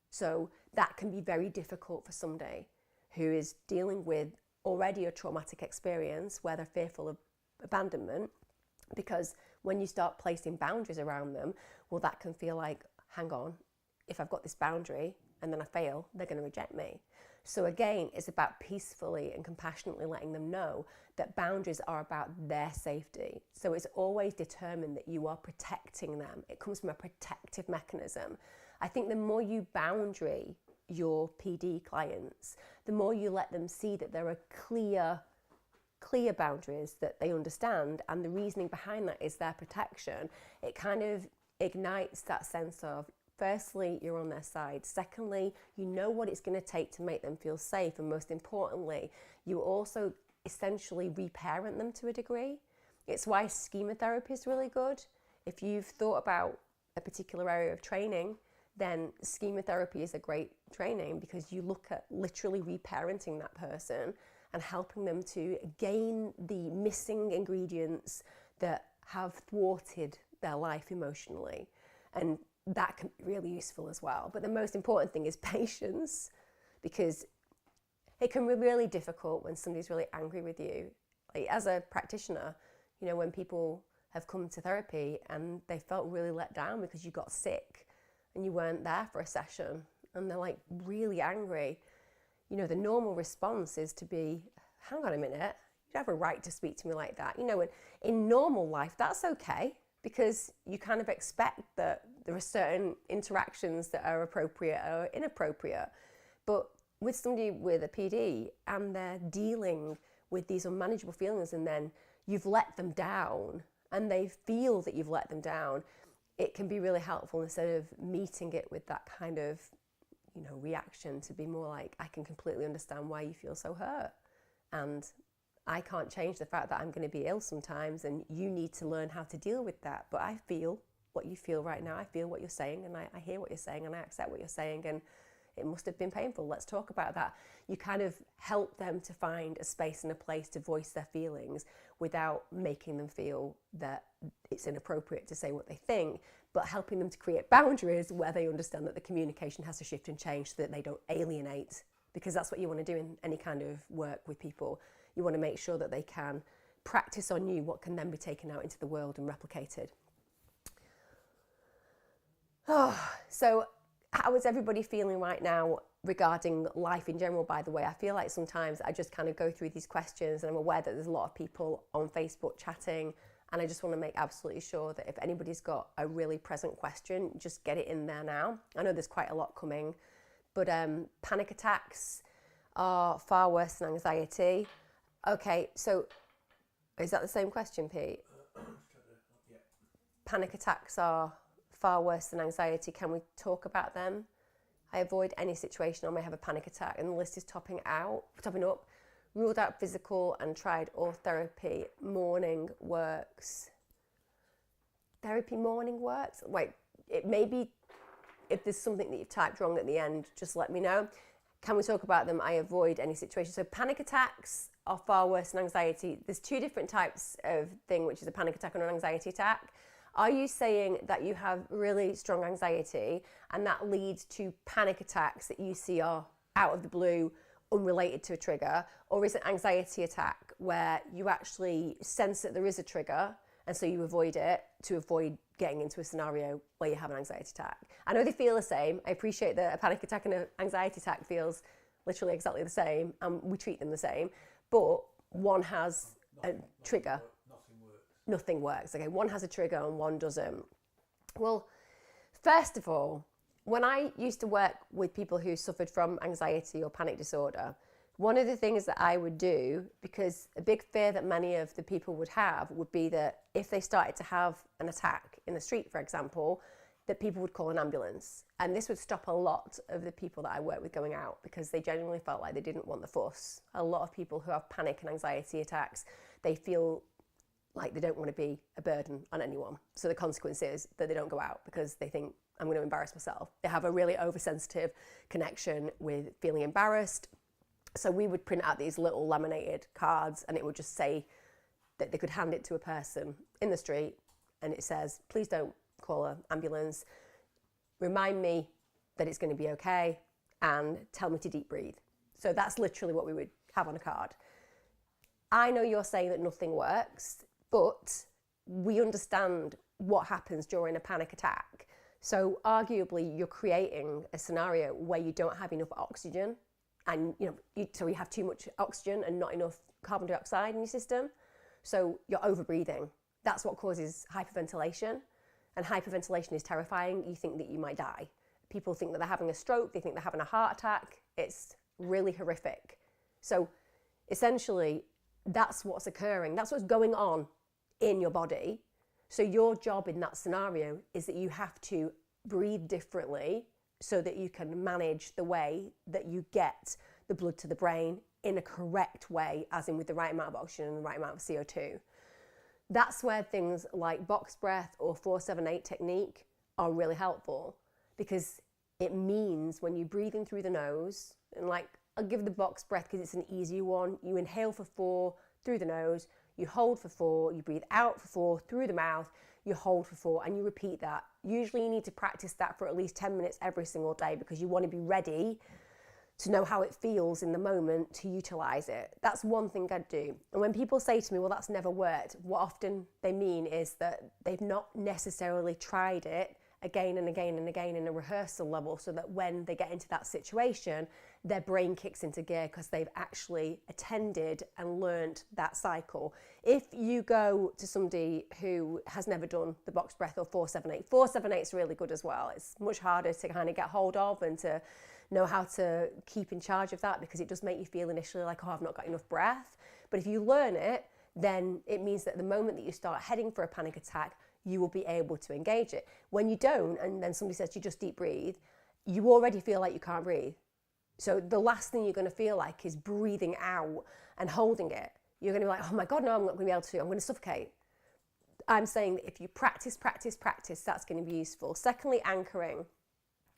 So that can be very difficult for somebody who is dealing with already a traumatic experience where they're fearful of abandonment, because when you start placing boundaries around them, well, that can feel like, hang on, if I've got this boundary and then I fail, they're going to reject me. So again, it's about peacefully and compassionately letting them know that boundaries are about their safety. So it's always determined that you are protecting them. It comes from a protective mechanism. I think the more you boundary your PD clients, the more you let them see that there are clear boundaries that they understand, and the reasoning behind that is their protection. It kind of ignites that sense of, firstly, you're on their side. Secondly, you know what it's going to take to make them feel safe. And most importantly, you also essentially reparent them to a degree. It's why schema therapy is really good. If you've thought about a particular area of training, then schema therapy is a great training, because you look at literally reparenting that person and helping them to gain the missing ingredients that have thwarted their life emotionally. And that can be really useful as well. But the most important thing is patience, because it can be really difficult when somebody's really angry with you. Like, as a practitioner, you know, when people have come to therapy and they felt really let down because you got sick and you weren't there for a session, and they're like really angry, you know, the normal response is to be, hang on a minute, you have a right to speak to me like that. You know, in normal life, that's okay, because you kind of expect that there are certain interactions that are appropriate or inappropriate. But with somebody with a PD and they're dealing with these unmanageable feelings, and then you've let them down and they feel that you've let them down, it can be really helpful, instead of meeting it with that kind of, reaction, to be more like, I can completely understand why you feel so hurt. And I can't change the fact that I'm going to be ill sometimes, and you need to learn how to deal with that. But I feel what you feel right now. I feel what you're saying, and I hear what you're saying, and I accept what you're saying, and it must have been painful. Let's talk about that. You kind of help them to find a space and a place to voice their feelings without making them feel that it's inappropriate to say what they think, but helping them to create boundaries where they understand that the communication has to shift and change so that they don't alienate, because that's what you want to do in any kind of work with people. You want to make sure that they can practice on you what can then be taken out into the world and replicated. So how is everybody feeling right now regarding life in general, by the way? I feel like sometimes I just kind of go through these questions, and I'm aware that there's a lot of people on Facebook chatting, and I just want to make absolutely sure that if anybody's got a really present question, just get it in there now. I know there's quite a lot coming, but panic attacks are far worse than anxiety. Okay, so is that the same question, Pete? Yeah. Panic attacks are far worse than anxiety. Can we talk about them? I avoid any situation I may have a panic attack, and the list is topping up. Ruled out physical and tried all therapy. Morning works. Therapy morning works? Wait, it may be, if there's something that you've typed wrong at the end, just let me know. Can we talk about them? I avoid any situation. So panic attacks are far worse than anxiety. There's two different types of thing, which is a panic attack and an anxiety attack. Are you saying that you have really strong anxiety and that leads to panic attacks that you see are out of the blue, unrelated to a trigger? Or is it anxiety attack where you actually sense that there is a trigger and so you avoid it to avoid getting into a scenario where you have an anxiety attack? I know they feel the same. I appreciate that a panic attack and an anxiety attack feels literally exactly the same, and we treat them the same, but one has a trigger. Nothing works. Okay, one has a trigger and one doesn't. Well, first of all, when I used to work with people who suffered from anxiety or panic disorder, one of the things that I would do, because a big fear that many of the people would have would be that if they started to have an attack in the street, for example, that people would call an ambulance. And this would stop a lot of the people that I work with going out, because they genuinely felt like they didn't want the fuss. A lot of people who have panic and anxiety attacks, they feel like they don't want to be a burden on anyone. So the consequence is that they don't go out because they think, I'm going to embarrass myself. They have a really oversensitive connection with feeling embarrassed. So we would print out these little laminated cards, and it would just say that they could hand it to a person in the street, and it says, please don't call an ambulance. Remind me that it's going to be okay, and tell me to deep breathe. So that's literally what we would have on a card. I know you're saying that nothing works, but we understand what happens during a panic attack. So arguably you're creating a scenario where you don't have enough oxygen, and so you have too much oxygen and not enough carbon dioxide in your system. So you're over breathing. That's what causes hyperventilation, and hyperventilation is terrifying. You think that you might die. People think that they're having a stroke, they think they're having a heart attack. It's really horrific. So essentially that's what's occurring. That's what's going on in your body. So your job in that scenario is that you have to breathe differently so that you can manage the way that you get the blood to the brain in a correct way, as in with the right amount of oxygen and the right amount of CO2. That's where things like box breath or 4-7-8 technique are really helpful, because it means when you're breathing through the nose, and like I'll give the box breath because it's an easier one. You inhale for 4 through the nose, you hold for 4, you breathe out for 4 through the mouth, you hold for 4, and you repeat that. Usually you need to practice that for at least 10 minutes every single day, because you want to be ready to know how it feels in the moment to utilize it. That's one thing I'd do. And when people say to me, well, that's never worked, what often they mean is that they've not necessarily tried it again and again and again in a rehearsal level, so that when they get into that situation, their brain kicks into gear because they've actually attended and learned that cycle. If you go to somebody who has never done the box breath or 4-7-8, 4-7-8 is really good as well. It's much harder to kind of get hold of and to know how to keep in charge of that, because it does make you feel initially like, oh, I've not got enough breath. But if you learn it, then it means that the moment that you start heading for a panic attack, you will be able to engage it. When you don't, and then somebody says to you, just deep breathe, you already feel like you can't breathe. So the last thing you're going to feel like is breathing out and holding it. You're going to be like, oh my God, no, I'm not going to be able to. I'm going to suffocate. I'm saying that if you practice, that's going to be useful. Secondly, anchoring.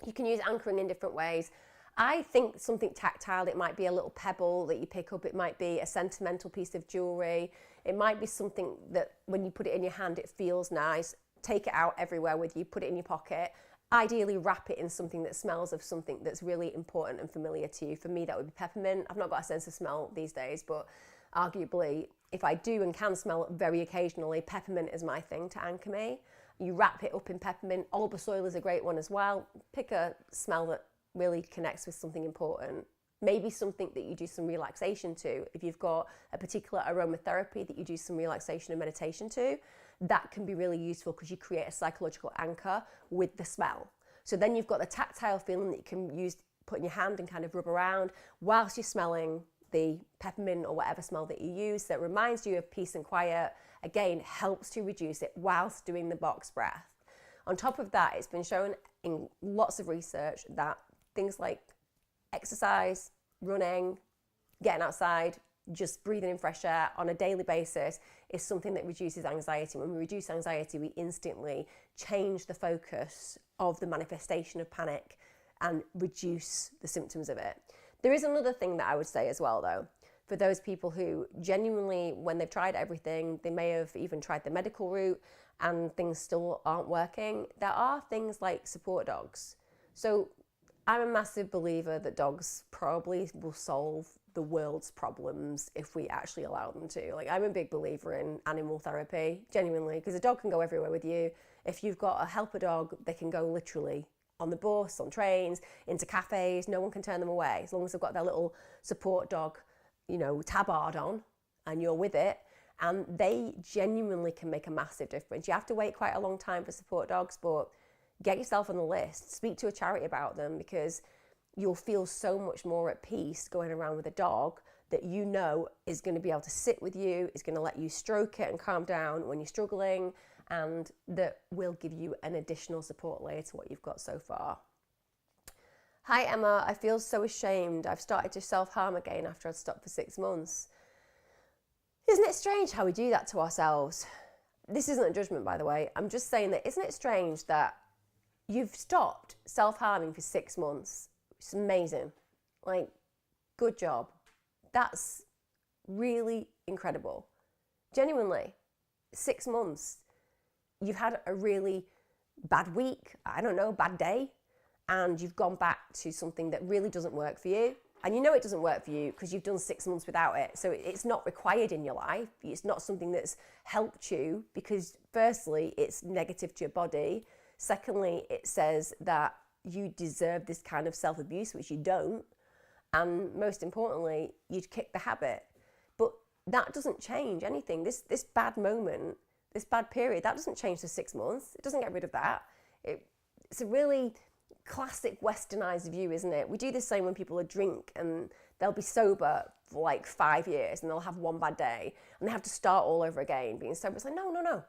You can use anchoring in different ways. I think something tactile, it might be a little pebble that you pick up. It might be a sentimental piece of jewelry. It might be something that when you put it in your hand, it feels nice. Take it out everywhere with you, put it in your pocket. Ideally wrap it in something that smells of something that's really important and familiar to you. For me, that would be peppermint. I've not got a sense of smell these days, but arguably, if I do and can smell it very occasionally, peppermint is my thing to anchor me. You wrap it up in peppermint. Alba oil is a great one as well. Pick a smell that really connects with something important. Maybe something that you do some relaxation to. If you've got a particular aromatherapy that you do some relaxation and meditation to, that can be really useful because you create a psychological anchor with the smell. So then you've got the tactile feeling that you can use, put in your hand and kind of rub around whilst you're smelling the peppermint or whatever smell that you use that reminds you of peace and quiet. Again, helps to reduce it whilst doing the box breath. On top of that, it's been shown in lots of research that things like exercise, running, getting outside, just breathing in fresh air on a daily basis is something that reduces anxiety. When we reduce anxiety, we instantly change the focus of the manifestation of panic and reduce the symptoms of it. There is another thing that I would say as well, though, for those people who genuinely, when they've tried everything, they may have even tried the medical route and things still aren't working. There are things like support dogs. So I'm a massive believer that dogs probably will solve the world's problems if we actually allow them to. Like, I'm a big believer in animal therapy, genuinely, because a dog can go everywhere with you. If you've got a helper dog, they can go literally on the bus, on trains, into cafes. No one can turn them away as long as they've got their little support dog, tabard on and you're with it. And they genuinely can make a massive difference. You have to wait quite a long time for support dogs, but get yourself on the list. Speak to a charity about them, because you'll feel so much more at peace going around with a dog that you know is going to be able to sit with you, is going to let you stroke it and calm down when you're struggling, and that will give you an additional support layer to what you've got so far. Hi Emma, I feel so ashamed. I've started to self-harm again after I'd stopped for 6 months. Isn't it strange how we do that to ourselves? This isn't a judgment, by the way. I'm just saying that, isn't it strange that you've stopped self-harming for 6 months? It's amazing. Like, good job. That's really incredible. Genuinely, 6 months. You've had a really bad week, bad day, and you've gone back to something that really doesn't work for you. And you know it doesn't work for you because you've done 6 months without it. So it's not required in your life. It's not something that's helped you because, firstly, it's negative to your body. Secondly, it says that you deserve this kind of self-abuse, which you don't. And most importantly, you'd kick the habit. But that doesn't change anything. This bad moment, this bad period, that doesn't change the 6 months. It doesn't get rid of that. It's a really classic westernized view, isn't it? We do the same when people drink and they'll be sober for like 5 years and they'll have one bad day and they have to start all over again being sober. It's like, no.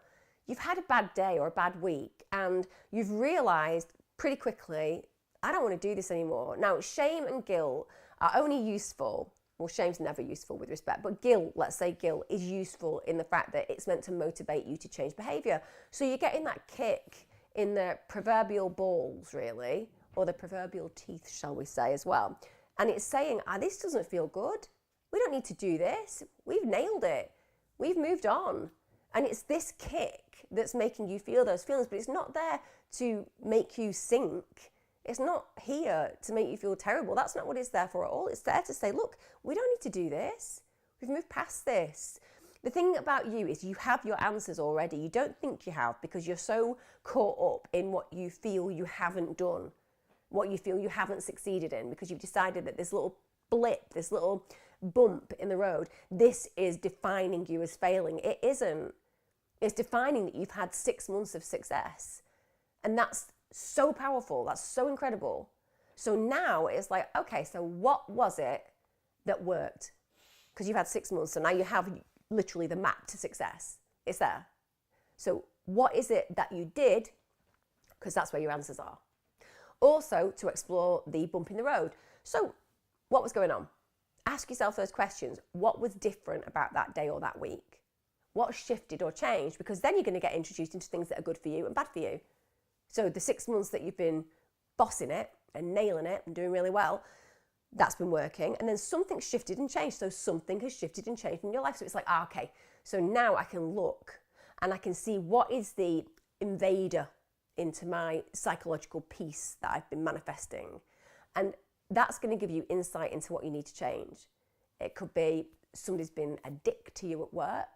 You've had a bad day or a bad week and you've realized pretty quickly, I don't want to do this anymore. Now, shame and guilt are only useful. Well, shame's never useful with respect, but guilt, let's say guilt, is useful in the fact that it's meant to motivate you to change behavior. So you're getting that kick in the proverbial balls, really, or the proverbial teeth, shall we say, as well. And it's saying, this doesn't feel good. We don't need to do this. We've nailed it. We've moved on. And it's this kick that's making you feel those feelings, but it's not there to make you sink. It's not here to make you feel terrible. That's not what it's there for at all. It's there to say, look, we don't need to do this. We've moved past this. The thing about you is you have your answers already. You don't think you have because you're so caught up in what you feel you haven't done, what you feel you haven't succeeded in, because you've decided that this little blip, this little bump in the road, this is defining you as failing. It isn't. It's defining that you've had 6 months of success. And that's so powerful. That's so incredible. So now it's like, okay, so what was it that worked? Because you've had 6 months, so now you have literally the map to success. It's there. So what is it that you did? Because that's where your answers are. Also, to explore the bump in the road. So what was going on? Ask yourself those questions. What was different about that day or that week? What shifted or changed? Because then you're going to get introduced into things that are good for you and bad for you. So the 6 months that you've been bossing it and nailing it and doing really well, that's been working. And then something shifted and changed. So something has shifted and changed in your life. So it's like, okay, so now I can look and I can see what is the invader into my psychological peace that I've been manifesting. And that's going to give you insight into what you need to change. It could be somebody's been a dick to you at work.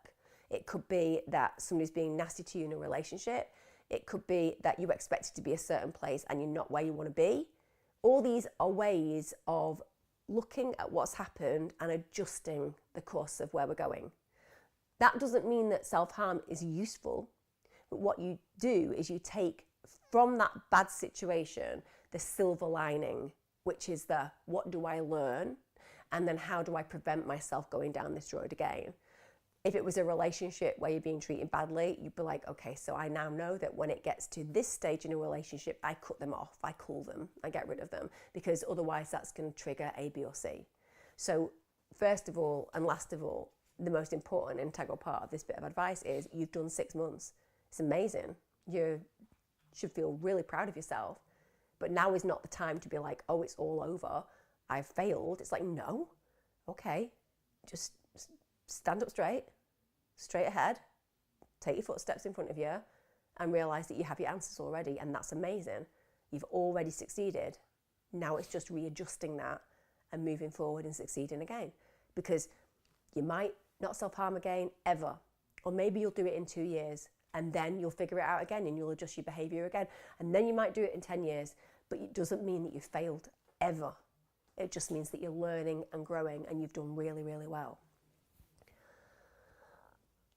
It could be that somebody's being nasty to you in a relationship. It could be that you expected to be a certain place and you're not where you want to be. All these are ways of looking at what's happened and adjusting the course of where we're going. That doesn't mean that self-harm is useful, but what you do is you take from that bad situation the silver lining, which is the what do I learn, and then how do I prevent myself going down this road again. If it was a relationship where you're being treated badly, you'd be like, okay, so I now know that when it gets to this stage in a relationship, I cut them off, I call them, I get rid of them, because otherwise that's going to trigger A, B, or C. So first of all, and last of all, the most important integral part of this bit of advice is you've done 6 months. It's amazing. You should feel really proud of yourself. But now is not the time to be like, oh, it's all over. I've failed. It's like, no. Okay, just stand up straight ahead, take your footsteps in front of you and realize that you have your answers already, and that's amazing. You've already succeeded. Now it's just readjusting that and moving forward and succeeding again, because you might not self-harm again ever, or maybe you'll do it in 2 years and then you'll figure it out again and you'll adjust your behavior again, and then you might do it in 10 years, but it doesn't mean that you've failed ever. It just means that you're learning and growing and you've done really, really well.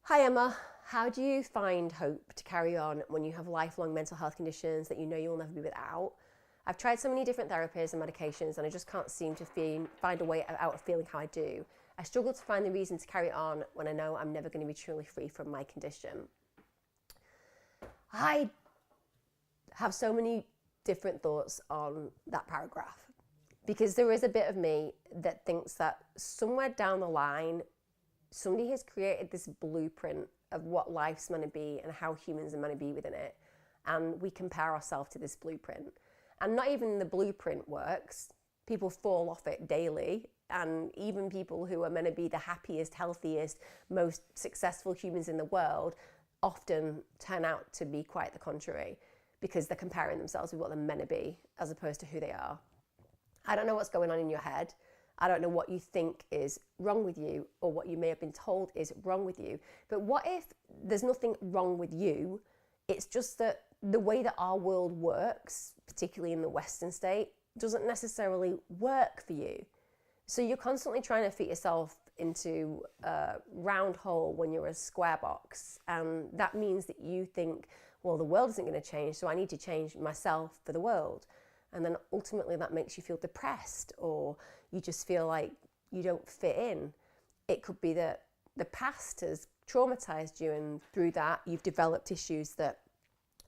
Hi Emma, how do you find hope to carry on when you have lifelong mental health conditions that you know you'll never be without? I've tried so many different therapies and medications and I just can't seem to find a way out of feeling how I do. I struggle to find the reason to carry on when I know I'm never going to be truly free from my condition. I have so many different thoughts on that paragraph, because there is a bit of me that thinks that somewhere down the line, somebody has created this blueprint of what life's meant to be and how humans are meant to be within it. And we compare ourselves to this blueprint. And not even the blueprint works. People fall off it daily. And even people who are meant to be the happiest, healthiest, most successful humans in the world often turn out to be quite the contrary, because they're comparing themselves with what they're meant to be as opposed to who they are. I don't know what's going on in your head. I don't know what you think is wrong with you or what you may have been told is wrong with you. But what if there's nothing wrong with you? It's just that the way that our world works, particularly in the Western state, doesn't necessarily work for you. So you're constantly trying to fit yourself into a round hole when you're a square box. And that means that you think, well, the world isn't going to change, so I need to change myself for the world. And then ultimately that makes you feel depressed, or you just feel like you don't fit in. It could be that the past has traumatized you, and through that you've developed issues that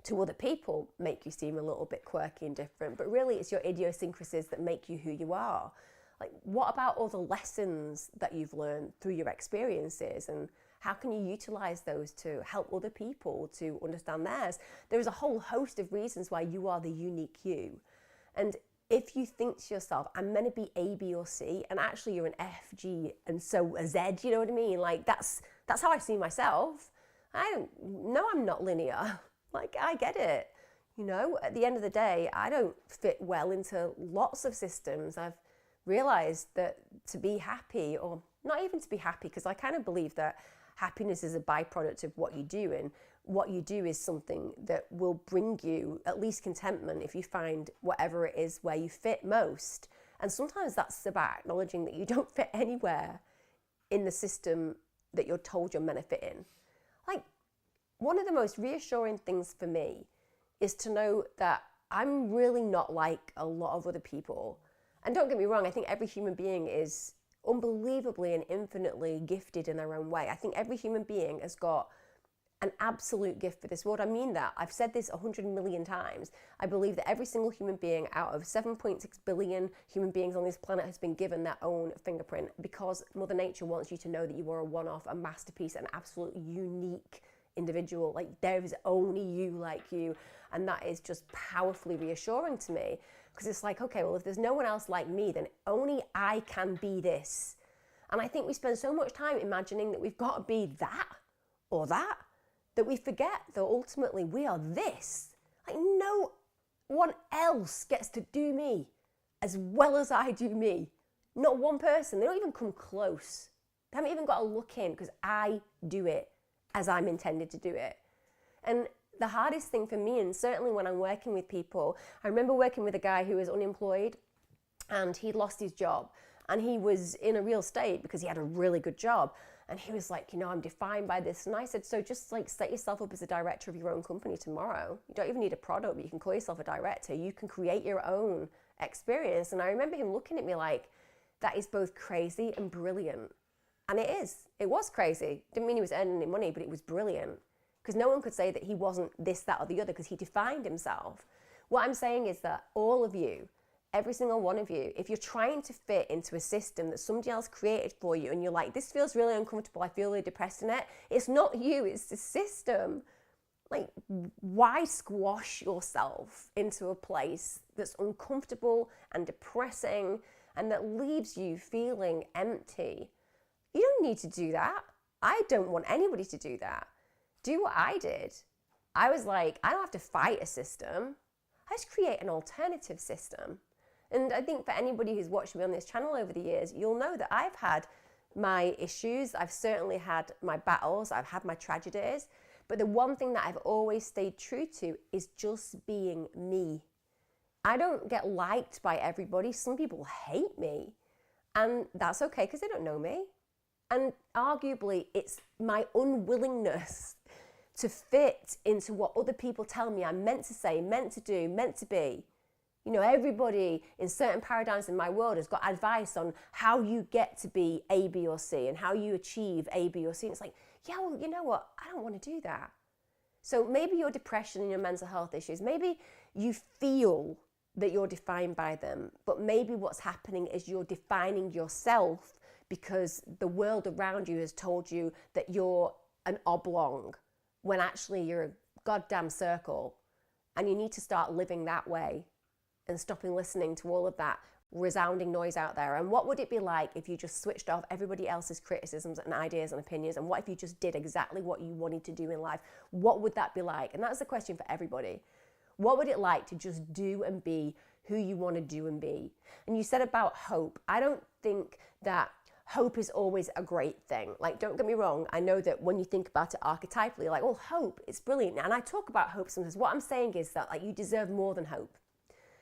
to other people make you seem a little bit quirky and different, but really it's your idiosyncrasies that make you who you are. Like, what about all the lessons that you've learned through your experiences, and how can you utilize those to help other people to understand theirs? There's a whole host of reasons why you are the unique you. And if you think to yourself, I'm meant to be A, B, or C, and actually you're an F, G, and so a Z, you know what I mean? Like, that's how I see myself. I'm not linear. Like, I get it. You know, at the end of the day, I don't fit well into lots of systems. I've realized that to be happy, or not even to be happy, because I kind of believe that happiness is a byproduct of what you do, and what you do is something that will bring you at least contentment if you find whatever it is where you fit most. And sometimes that's about acknowledging that you don't fit anywhere in the system that you're told you're meant to fit in. Like, one of the most reassuring things for me is to know that I'm really not like a lot of other people. And don't get me wrong, I think every human being is unbelievably and infinitely gifted in their own way. I think every human being has got an absolute gift for this world. I mean that. I've said this 100 million times. I believe that every single human being out of 7.6 billion human beings on this planet has been given their own fingerprint, because Mother Nature wants you to know that you are a one-off, a masterpiece, an absolutely unique individual. Like, there is only you like you. And that is just powerfully reassuring to me, because it's like, okay, well, if there's no one else like me, then only I can be this. And I think we spend so much time imagining that we've got to be that or that we forget that ultimately we are this. Like, no one else gets to do me as well as I do me. Not one person. They don't even come close. They haven't even got to look in, because I do it as I'm intended to do it. And the hardest thing for me, and certainly when I'm working with people, I remember working with a guy who was unemployed and he'd lost his job, and he was in a real state because he had a really good job. And he was like, I'm defined by this. And I said, so just like set yourself up as a director of your own company tomorrow. You don't even need a product, but you can call yourself a director. You can create your own experience. And I remember him looking at me like, that is both crazy and brilliant. And it is. It was crazy. Didn't mean he was earning any money, but it was brilliant. Because no one could say that he wasn't this, that, or the other, because he defined himself. What I'm saying is that all of you, every single one of you, if you're trying to fit into a system that somebody else created for you and you're like, this feels really uncomfortable, I feel really depressed in it, it's not you, it's the system. Like, why squash yourself into a place that's uncomfortable and depressing and that leaves you feeling empty? You don't need to do that. I don't want anybody to do that. Do what I did. I was like, I don't have to fight a system. I just create an alternative system. And I think for anybody who's watched me on this channel over the years, you'll know that I've had my issues. I've certainly had my battles. I've had my tragedies. But the one thing that I've always stayed true to is just being me. I don't get liked by everybody. Some people hate me. And that's okay, because they don't know me. And arguably, it's my unwillingness to fit into what other people tell me I'm meant to say, meant to do, meant to be. Everybody in certain paradigms in my world has got advice on how you get to be A, B, or C, and how you achieve A, B, or C. And it's like, yeah, well, you know what? I don't want to do that. So maybe your depression and your mental health issues, maybe you feel that you're defined by them, but maybe what's happening is you're defining yourself because the world around you has told you that you're an oblong, when actually you're a goddamn circle, and you need to start living that way and stopping listening to all of that resounding noise out there. And what would it be like if you just switched off everybody else's criticisms and ideas and opinions? And what if you just did exactly what you wanted to do in life? What would that be like? And that's the question for everybody. What would it like to just do and be who you want to do and be? And you said about hope. I don't think that hope is always a great thing. Like, don't get me wrong. I know that when you think about it archetypally, you're like, oh, hope, it's brilliant. And I talk about hope sometimes. What I'm saying is that, like, you deserve more than hope.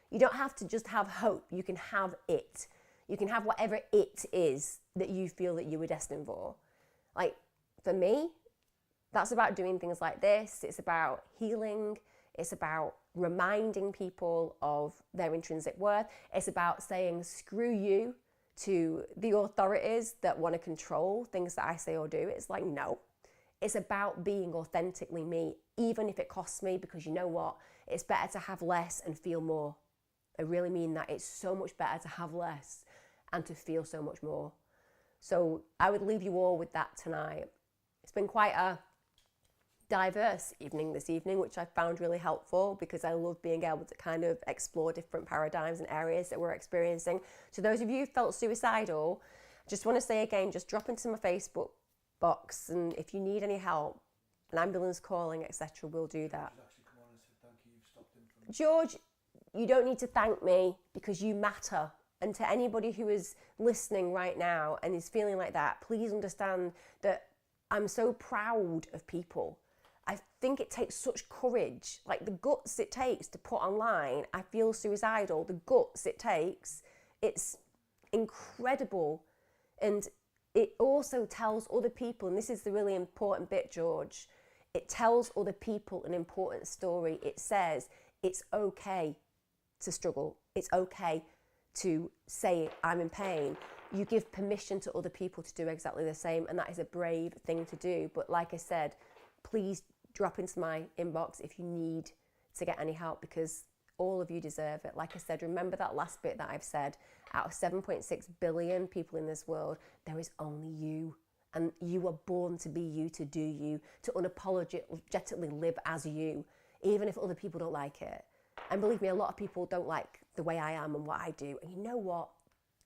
You don't have to just have hope. You can have it. You can have whatever it is that you feel that you were destined for. Like, for me, that's about doing things like this. It's about healing. It's about reminding people of their intrinsic worth. It's about saying, screw you to the authorities that want to control things that I say or do. It's like, no. It's about being authentically me, even if it costs me, because you know what? It's better to have less and feel more. I really mean that. It's so much better to have less and to feel so much more. So I would leave you all with that tonight. It's been quite a diverse evening this evening, which I found really helpful because I love being able to kind of explore different paradigms and areas that we're experiencing. To those of you who felt suicidal, just want to say again, just drop into my Facebook box, and if you need any help, an ambulance calling, etc., we'll do that. George, you don't need to thank me because you matter. And to anybody who is listening right now and is feeling like that, please understand that I'm so proud of people. I think it takes such courage, like the guts it takes to put online, I feel suicidal, the guts it takes, it's incredible. And it also tells other people, and this is the really important bit, George, it tells other people an important story. It says it's okay to struggle. It's okay to say I'm in pain. you give permission to other people to do exactly the same, and that is a brave thing to do. But like I said, please drop into my inbox if you need to get any help, because all of you deserve it. Like I said, remember that last bit that I've said, out of 7.6 billion people in this world, there is only you. And you were born to be you, to do you, to unapologetically live as you, even if other people don't like it. And believe me, a lot of people don't like the way I am and what I do. And you know what?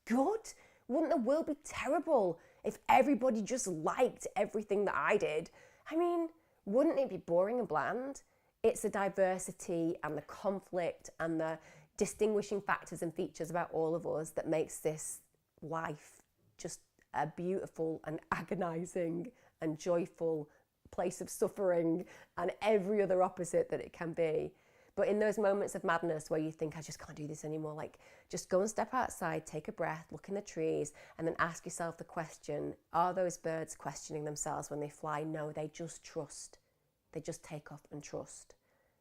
Good. Wouldn't the world be terrible if everybody just liked everything that I did? I mean, wouldn't it be boring and bland? It's the diversity and the conflict and the distinguishing factors and features about all of us that makes this life just a beautiful and agonizing and joyful place of suffering and every other opposite that it can be. But in those moments of madness where you think, I just can't do this anymore, like, just go and step outside, take a breath, look in the trees, and then ask yourself the question, are those birds questioning themselves when they fly? No, they just trust. They just take off and trust.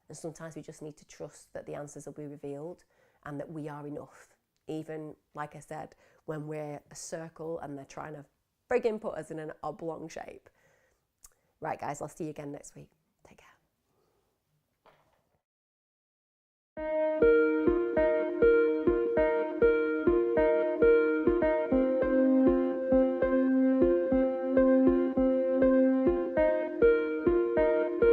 And sometimes we just need to trust that the answers will be revealed and that we are enough. Even, like I said, when we're a circle and they're trying to friggin' put us in an oblong shape. Right, guys, I'll see you again next week. Take care.